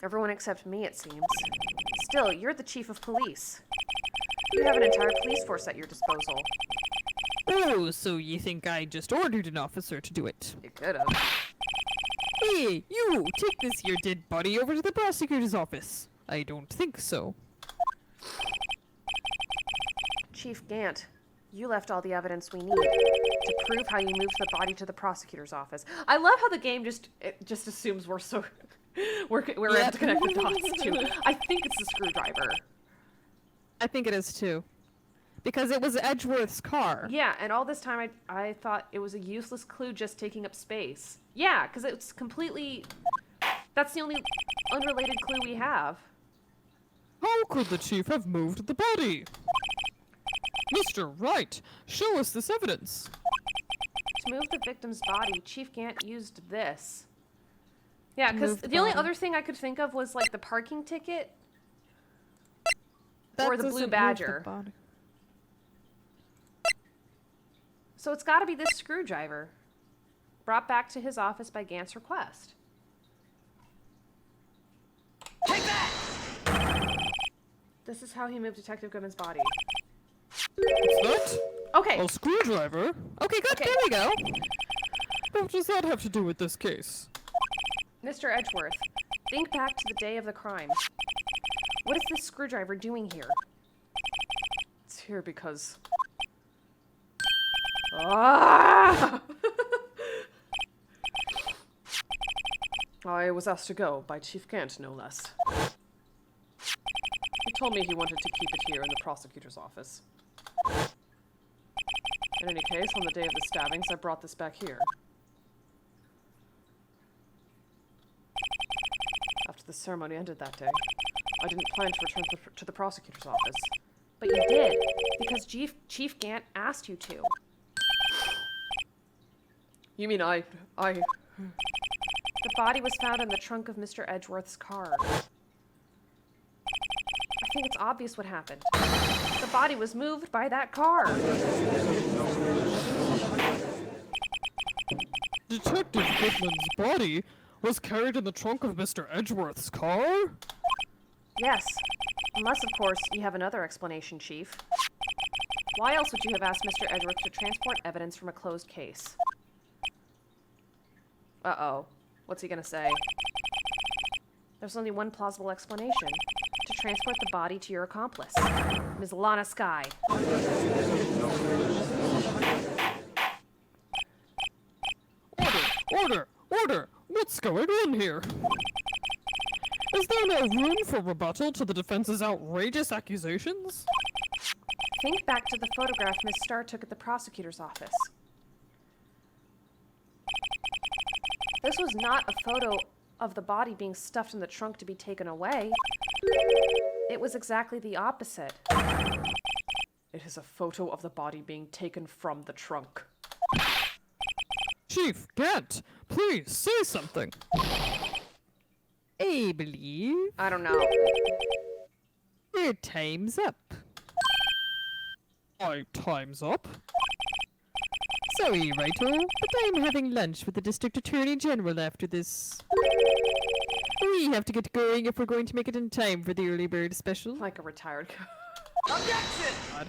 Everyone except me, it seems. Still, you're the chief of police. You have an entire police force at your disposal. Oh, so you think I just ordered an officer to do it? You could have. Hey, you! Take this here dead body over to the prosecutor's office. I don't think so. Chief Gant, you left all the evidence we need to prove how you moved the body to the prosecutor's office. I love how the game just assumes we're able to connect the dots too. I think it's the screwdriver. I think it is too. Because it was Edgeworth's car. Yeah, and all this time I thought it was a useless clue just taking up space. Yeah, because it's completely... That's the only unrelated clue we have. How could the chief have moved the body? Mr. Wright, show us this evidence. To move the victim's body, Chief Gant used this. Yeah, because Move the the only body. other thing I could think of was like the parking ticket That or the doesn't blue move badger. body. So it's got to be this screwdriver, brought back to his office by Gant's request. Take that! This is how he moved Detective Goodman's body. What's that? Okay, A screwdriver? Okay, good. Okay. There we go. What does that have to do with this case? Mr. Edgeworth, think back to the day of the crime. What is this screwdriver doing here? It's here because... Ah! I was asked to go by Chief Gant, no less. He told me he wanted to keep it here in the prosecutor's office. In any case, on the day of the stabbings, I brought this back here. After the ceremony ended that day, I didn't plan to return to the prosecutor's office. But you did, because Chief Gant asked you to. You mean I... The body was found in the trunk of Mr. Edgeworth's car. I think it's obvious what happened. The body was moved by that car. Detective Goodman's body was carried in the trunk of Mr. Edgeworth's car? Yes. Unless, of course, you have another explanation, Chief. Why else would you have asked Mr. Edgeworth to transport evidence from a closed case? Uh-oh. What's he gonna say? There's only one plausible explanation. To transport the body to your accomplice, Ms. Lana Sky. Order! What's going on here? Is there no room for rebuttal to the defense's outrageous accusations? Think back to the photograph Miss Starr took at the prosecutor's office. This was not a photo of the body being stuffed in the trunk to be taken away. It was exactly the opposite. It is a photo of the body being taken from the trunk. Chief Gant, please say something. I believe I don't know. your time's up. My time's up. Sorry, Wright, but I'm having lunch with the District Attorney General after this. We have to get going if we're going to make it in time for the early bird special. Like a retired. Objection!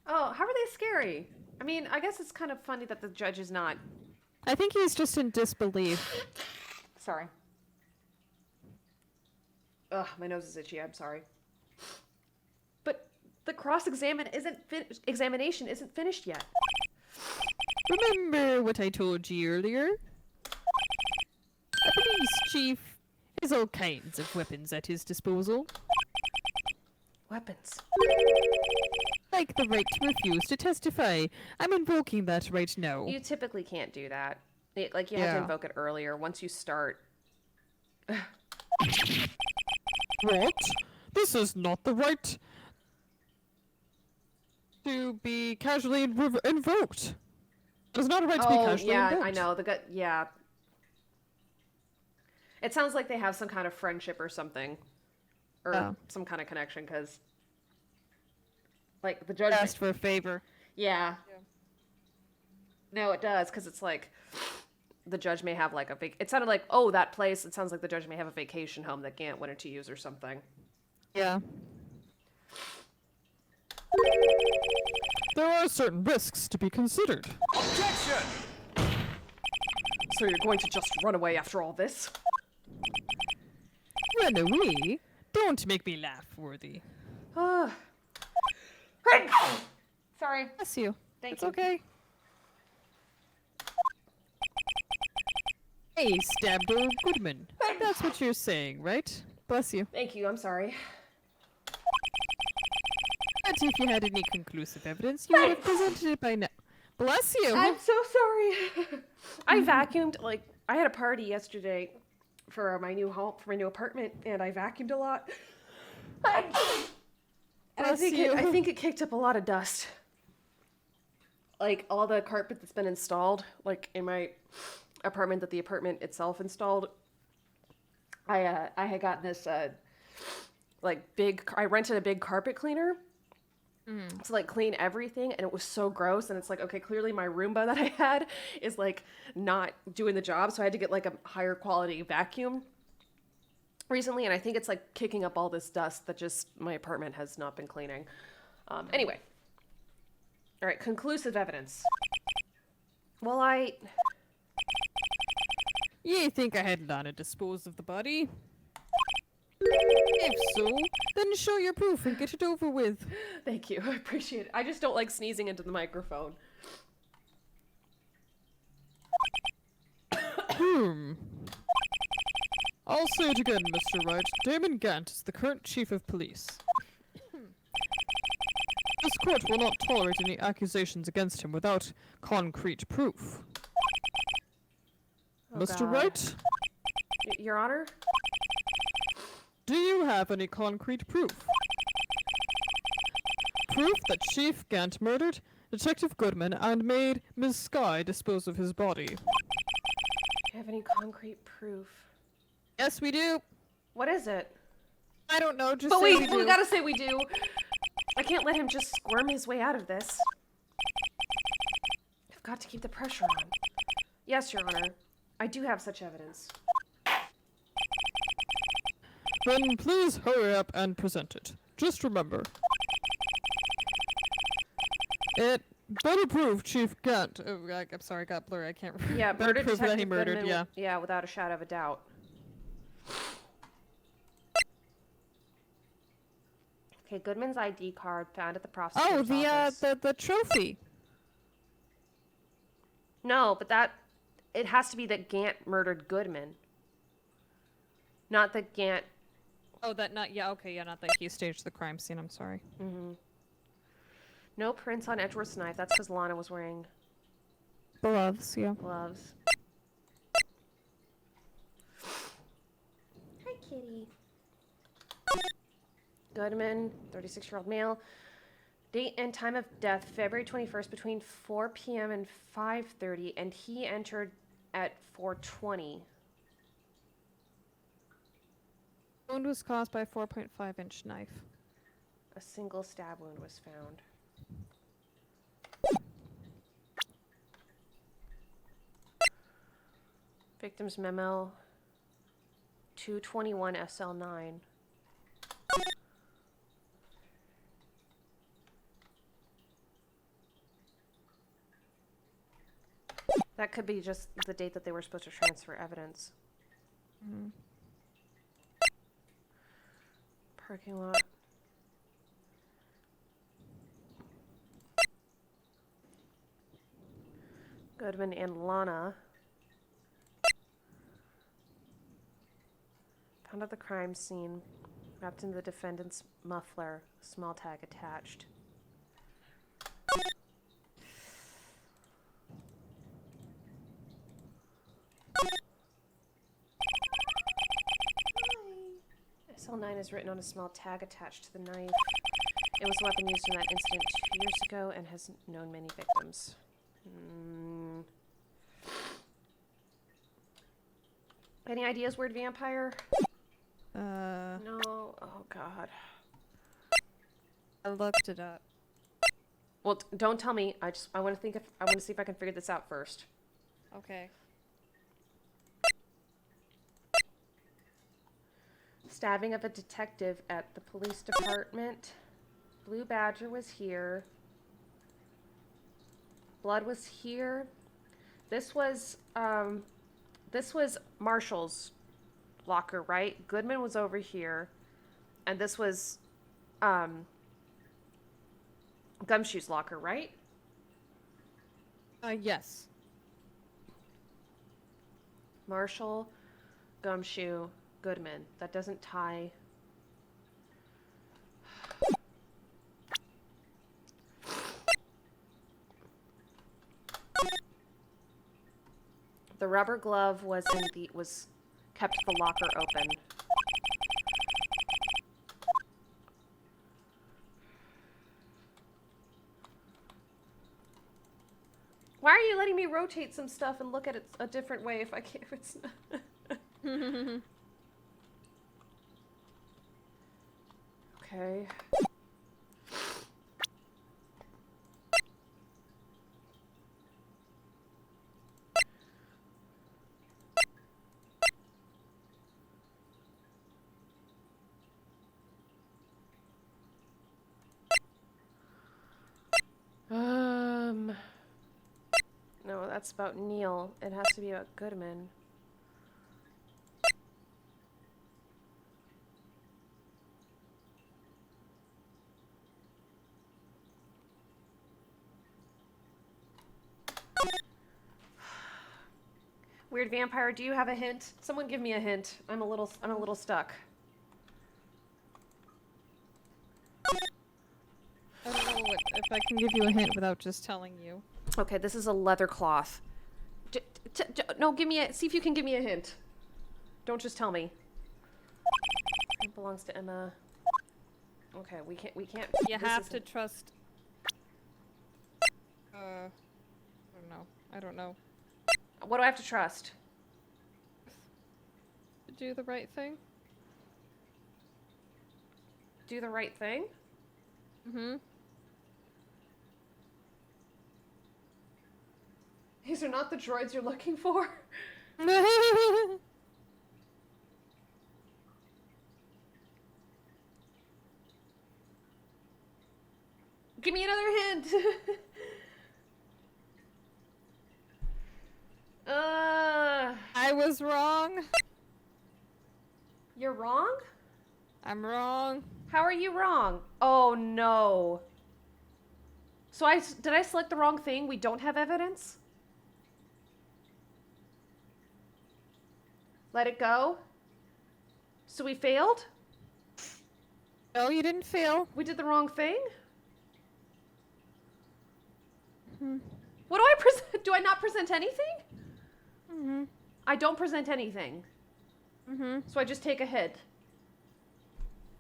Oh, how are they scary? I mean, I guess it's kind of funny that the judge is not. I think he's just in disbelief. Sorry. Ugh, my nose is itchy. I'm sorry. But the examination isn't finished yet. Remember what I told you earlier? A police chief has all kinds of weapons at his disposal. Weapons. Like the right to refuse to testify. I'm invoking that right now. You typically can't do that. Like, you have to Yeah. invoke it earlier. Once you start. What? This is not the right To be casually invoked. There's not a right to be Oh, casually yeah, invoked. I know. Yeah. It sounds like they have some kind of friendship or something. Or Oh. some kind of connection, because. Like, the judge. Asked for a favor. Yeah. No, it does, because it's like. The judge may have like a it sounded like, oh, that place. It sounds like the judge may have a vacation home that Gant wanted to use or something. Yeah. There are certain risks to be considered. Objection! So you're going to just run away after all this? Run away? Don't make me laugh, Worthy. Sorry. Bless you. Thank it's you. okay. Hey, stabbed old Goodman. That's what you're saying, right? Bless you. Thank you. I'm sorry. But if you had any conclusive evidence, you would have presented it by now. Bless you. I'm so sorry. I vacuumed, like, I had a party yesterday for my new home, for my new apartment, and I vacuumed a lot. And Bless you. I think it kicked up a lot of dust. Like, all the carpet that's been installed, like, in my apartment that the apartment itself installed. I had gotten this, I rented a big carpet cleaner. To like clean everything, and it was so gross, and it's like, okay, clearly my Roomba that I had is like not doing the job, so I had to get like a higher quality vacuum recently, and I think it's like kicking up all this dust that just my apartment has not been cleaning. Anyway. All right, conclusive evidence. Well, You think I had Lana dispose of the body? If so, then show your proof and get it over with. thank you, I appreciate it. I just don't like sneezing into the microphone. I'll say it again, Mr. Wright. Damon Gant is the current chief of police. This court will not tolerate any accusations against him without concrete proof. Oh, Mr. God. Wright, Your Honor? do you have any concrete proof? Proof that Chief Gant murdered Detective Goodman and made Ms. Sky dispose of his body. Do you have any concrete proof? Yes, we do. What is it? I don't know, just But say we we do. gotta say we do. I can't let him just squirm his way out of this. I've got to keep the pressure on. Yes, Your Honor. I do have such evidence. Then please hurry up and present it. Just remember, it Better proof, Chief Gant. Oh, I'm sorry, I got blurry. I can't remember. Yeah, Better murdered proof that he Detective murdered, Goodman, yeah. Yeah, without a shadow of a doubt. Okay, Goodman's ID card found at the prosecutor's Oh, office. the trophy. No, but it has to be that Gant murdered Goodman. Not that Gant... Oh, that not yeah. Okay, yeah, not that he staged the crime scene. I'm sorry. No prints on Edgeworth's knife. That's because Lana was wearing Gloves, yeah. gloves. Hi, kitty. Goodman, 36-year-old male. Date and time of death, February 21st, between 4 p.m. and 5:30, and he entered at 4:20. Wound was caused by a 4.5-inch knife. A single stab wound was found. Victim's memo, 221 SL9. That could be just the date that they were supposed to transfer evidence. Parking lot. Goodman and Lana found at the crime scene, wrapped in the defendant's muffler, small tag attached. SL9 is written on a small tag attached to the knife. It was the weapon used in that incident 2 years ago and has known many victims. Any ideas, word vampire? No. Oh God. I looked it up. Well, don't tell me. I want to see if I can figure this out first. Okay. Stabbing of a detective at the police department. Blue Badger was here. Blood was here. This was Marshall's locker, right? Goodman was over here. And this was Gumshoe's locker, right? Yes. Marshall, Gumshoe, Goodman. That doesn't tie. The rubber glove was kept the locker open. Why are you letting me rotate some stuff and look at it a different way if I can't? If it's not... Okay. No, that's about Neil. It has to be about Goodman. Weird vampire, do you have a hint? Someone give me a hint. I'm a little stuck. I don't know if I can give you a hint without just telling you. Okay, this is a leather cloth. No, see if you can give me a hint. Don't just tell me. It belongs to Emma. Okay, we can't. You have to trust. I don't know. What do I have to trust? Do the right thing. Do the right thing? Mm-hmm. These are not the droids you're looking for. Give me another hint. was wrong. You're wrong? I'm wrong. How are you wrong? Oh no. So did I select the wrong thing? We don't have evidence? Let it go? So we failed? No, you didn't fail. We did the wrong thing? Hmm. What do I present? Do I not present anything? Mm-hmm. I don't present anything. Mm-hmm. So I just take a hit.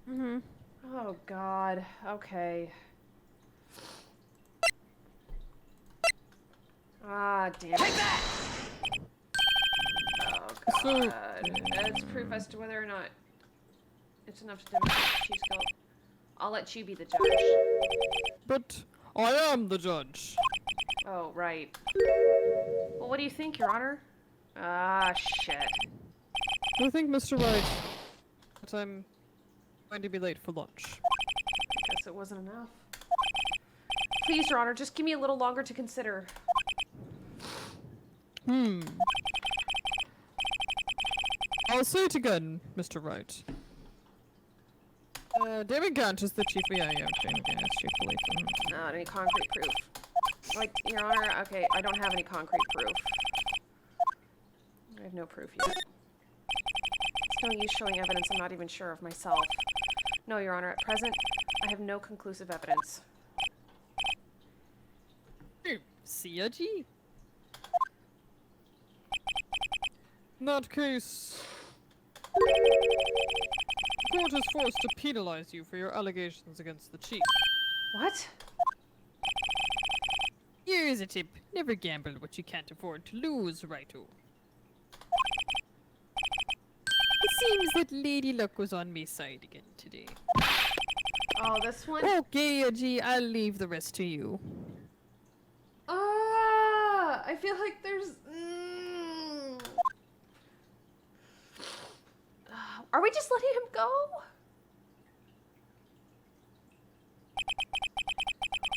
Mm-hmm. Oh god. Okay. Ah, damn it. Take that! Oh So- god. It's proof as to whether or not it's enough to demonstrate Chief's guilt. I'll let Chi be the judge. But I am the judge. Oh, right. Well, what do you think, Your Honor? Ah, shit. I think, Mr. Wright, that I'm going to be late for lunch. Guess it wasn't enough. Please, Your Honor, just give me a little longer to consider. I'll say it again, Mr. Wright. Damon Gant is the chief. Yeah, Damon Gant is chief police. Not any concrete proof. Like, Your Honor, okay, I don't have any concrete proof. I have no proof yet. It's no use showing evidence I'm not even sure of myself. No, Your Honor, at present, I have no conclusive evidence. See ya, G. In that case, the court is forced to penalize you for your allegations against the chief. What? Here's a tip. Never gamble what you can't afford to lose, Righto. It seems that Lady Luck was on my side again today. Oh, this one? Okay, G, I'll leave the rest to you. I feel like there's... Are we just letting him go?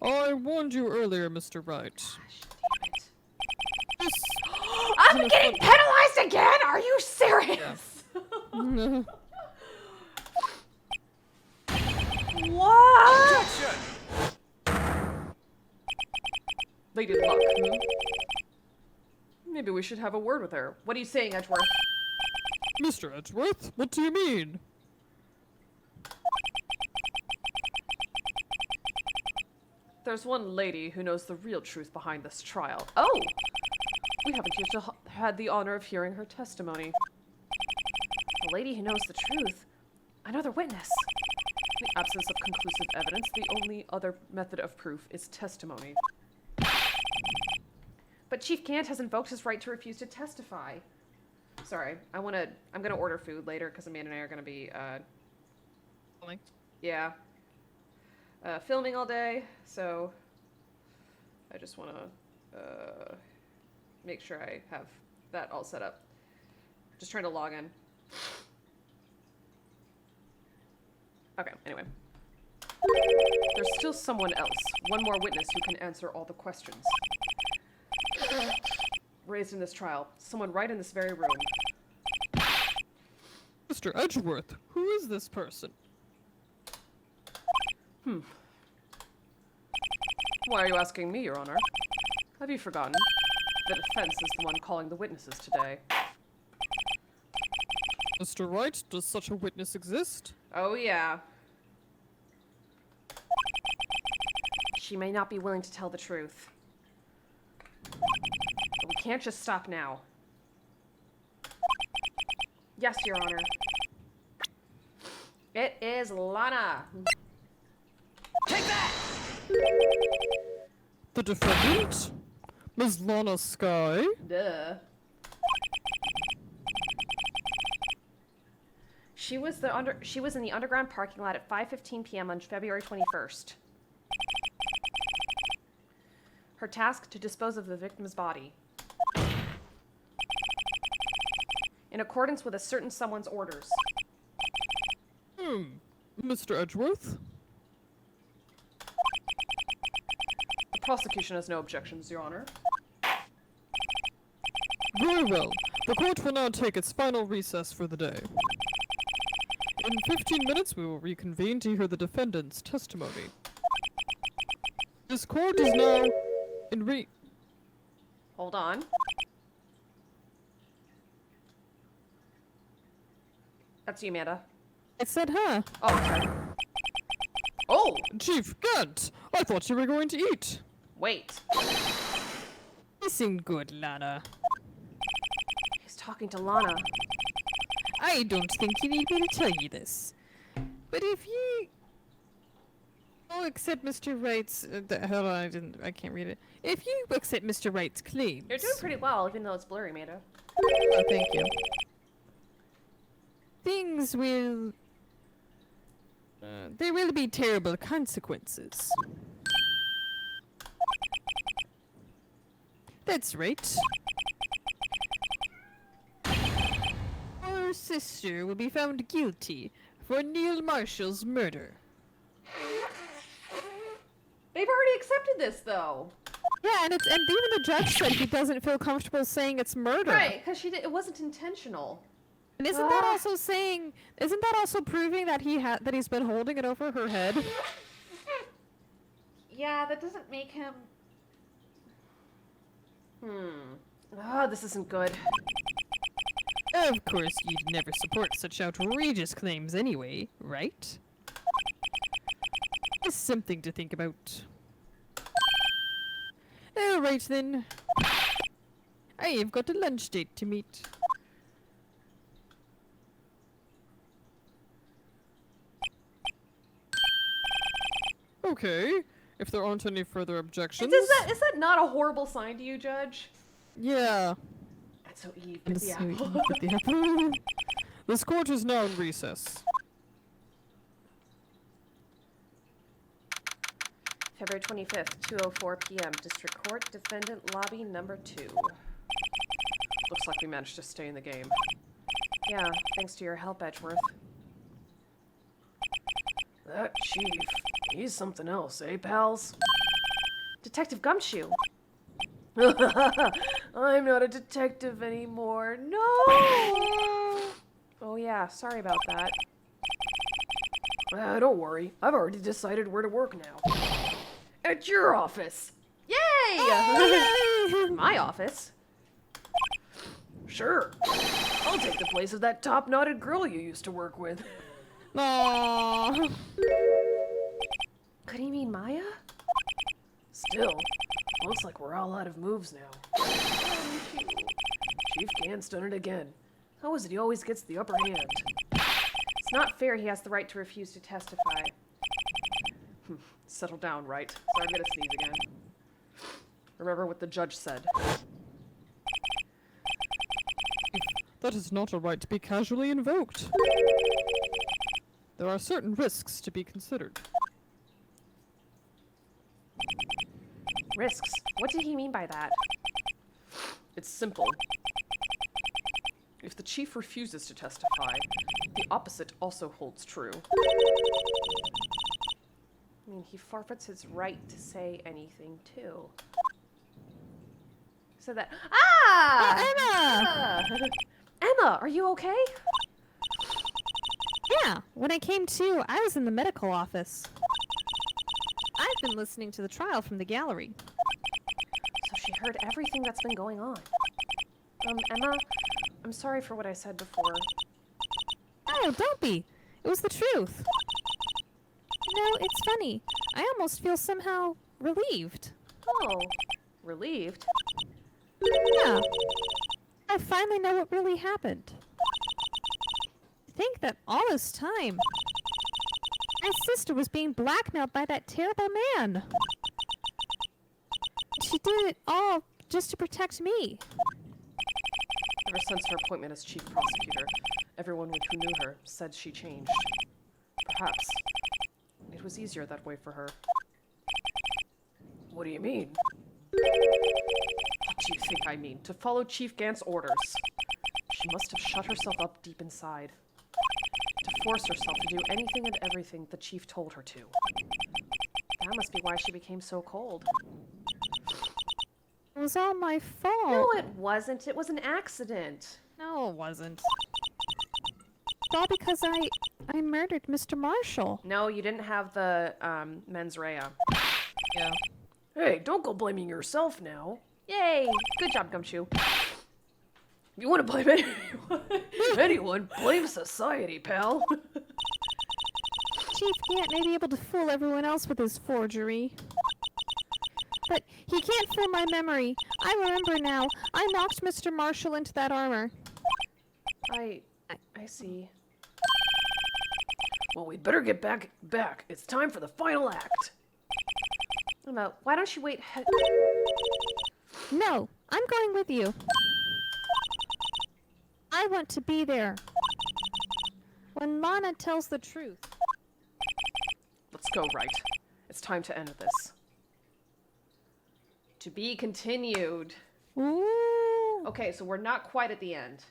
I warned you earlier, Mr. Wright. Gosh, damn it. This I'm getting penalized again? Are you serious? What? Lady Luck. Maybe we should have a word with her. What are you saying, Edgeworth? Mr. Edgeworth, what do you mean? There's one lady who knows the real truth behind this trial. Oh! We haven't yet had the honor of hearing her testimony. The lady who knows the truth? Another witness. In the absence of conclusive evidence, the only other method of proof is testimony. But Chief Gant has invoked his right to refuse to testify. Sorry, I'm gonna order food later because Amanda and I are gonna be, yeah. Filming all day, so I just want to make sure I have that all set up. Just trying to log in. Okay, anyway. There's still someone else, one more witness who can answer all the questions raised in this trial. Someone right in this very room. Mr. Edgeworth, who is this person? Why are you asking me, Your Honor? Have you forgotten? The defense is the one calling the witnesses today. Mr. Wright, does such a witness exist? Oh, yeah. She may not be willing to tell the truth. But we can't just stop now. Yes, Your Honor. It is Lana. Take that! The defendant? Ms. Lana Sky? Duh. She was in the underground parking lot at 5:15 p.m. on February 21st. Her task to dispose of the victim's body. In accordance with a certain someone's orders. Mr. Edgeworth? The prosecution has no objections, Your Honor. Very well. The court will now take its final recess for the day. In 15 minutes, we will reconvene to hear the defendant's testimony. This court is now in Hold on. That's you, Amanda. It said, huh? Oh, sorry. Oh, Chief Gant, I thought you were going to eat. wait. Listen good, Lana. He's talking to Lana. I don't think you need me to tell you this. But if you... Oh, accept Mr. Wright's... hold on, I can't read it. If you accept Mr. Wright's claims... You're doing pretty well, even though it's blurry, Amanda. Oh, thank you. Things will... there will be terrible consequences. That's right. Our sister will be found guilty for Neil Marshall's murder. They've already accepted this, though. Yeah, and even the judge said he doesn't feel comfortable saying it's murder. Right, because it wasn't intentional. And isn't that also saying? Isn't that also proving that he's been holding it over her head? Yeah, that doesn't make him... Oh, this isn't good. Of course, you'd never support such outrageous claims anyway, right? Just something to think about. Alright then. I have got a lunch date to meet. Okay, if there aren't any further objections... Is that not a horrible sign to you, Judge? Yeah. That's so Eve. Get the So apple. you get the apple. This court is now in recess. February 25th, 2:04 p.m. District Court, Defendant Lobby Number 2. Looks like we managed to stay in the game. Yeah, thanks to your help, Edgeworth. That chief, he's something else, eh, pals? Detective Gumshoe. I'm not a detective anymore. No! Oh yeah, sorry about that. Don't worry. I've already decided where to work now. At your office. Yay! My office. Sure. I'll take the place of that top-knotted girl you used to work with. Aww. Could he mean Maya? Still, looks like we're all out of moves now. Chief Gant's done it again. How is it he always gets the upper hand? It's not fair he has the right to refuse to testify. Settle down, Wright. Sorry, I'm gonna sneeze again. Remember what the judge said. That is not a right to be casually invoked. There are certain risks to be considered. Risks? What did he mean by that? It's simple. If the chief refuses to testify, the opposite also holds true. I mean, he forfeits his right to say anything, too. So that... Ah! Emma! Emma, are you okay? Yeah, when I came to, I was in the medical office. I've been listening to the trial from the gallery. So she heard everything that's been going on. Emma, I'm sorry for what I said before. Oh, don't be. It was the truth. You know, it's funny. I almost feel somehow relieved. Oh, relieved? Yeah. I finally know what really happened. To think that all this time, my sister was being blackmailed by that terrible man. She did it all just to protect me. Ever since her appointment as chief prosecutor, everyone who knew her said she changed. Perhaps it was easier that way for her. What do you mean? What do you think I mean? To follow Chief Gant's orders. She must have shut herself up deep inside. To force herself to do anything and everything the chief told her to. That must be why she became so cold. was all my fault. No, it wasn't. It was an accident. No, it wasn't. All because I murdered Mr. Marshall. No, you didn't have the mens rea. Yeah. Hey, don't go blaming yourself now. Yay! Good job, Gumshoe. If you want to blame anyone, blame society, pal. Chief Gant may be able to fool everyone else with his forgery. But he can't fool my memory. I remember now. I knocked Mr. Marshall into that armor. I see. Well, we'd better get back. It's time for the final act. Emma, why don't you wait? No, I'm going with you. I want to be there. When Lana tells the truth. Let's go, Wright. It's time to end this. To be continued. Ooh. Okay, so we're not quite at the end.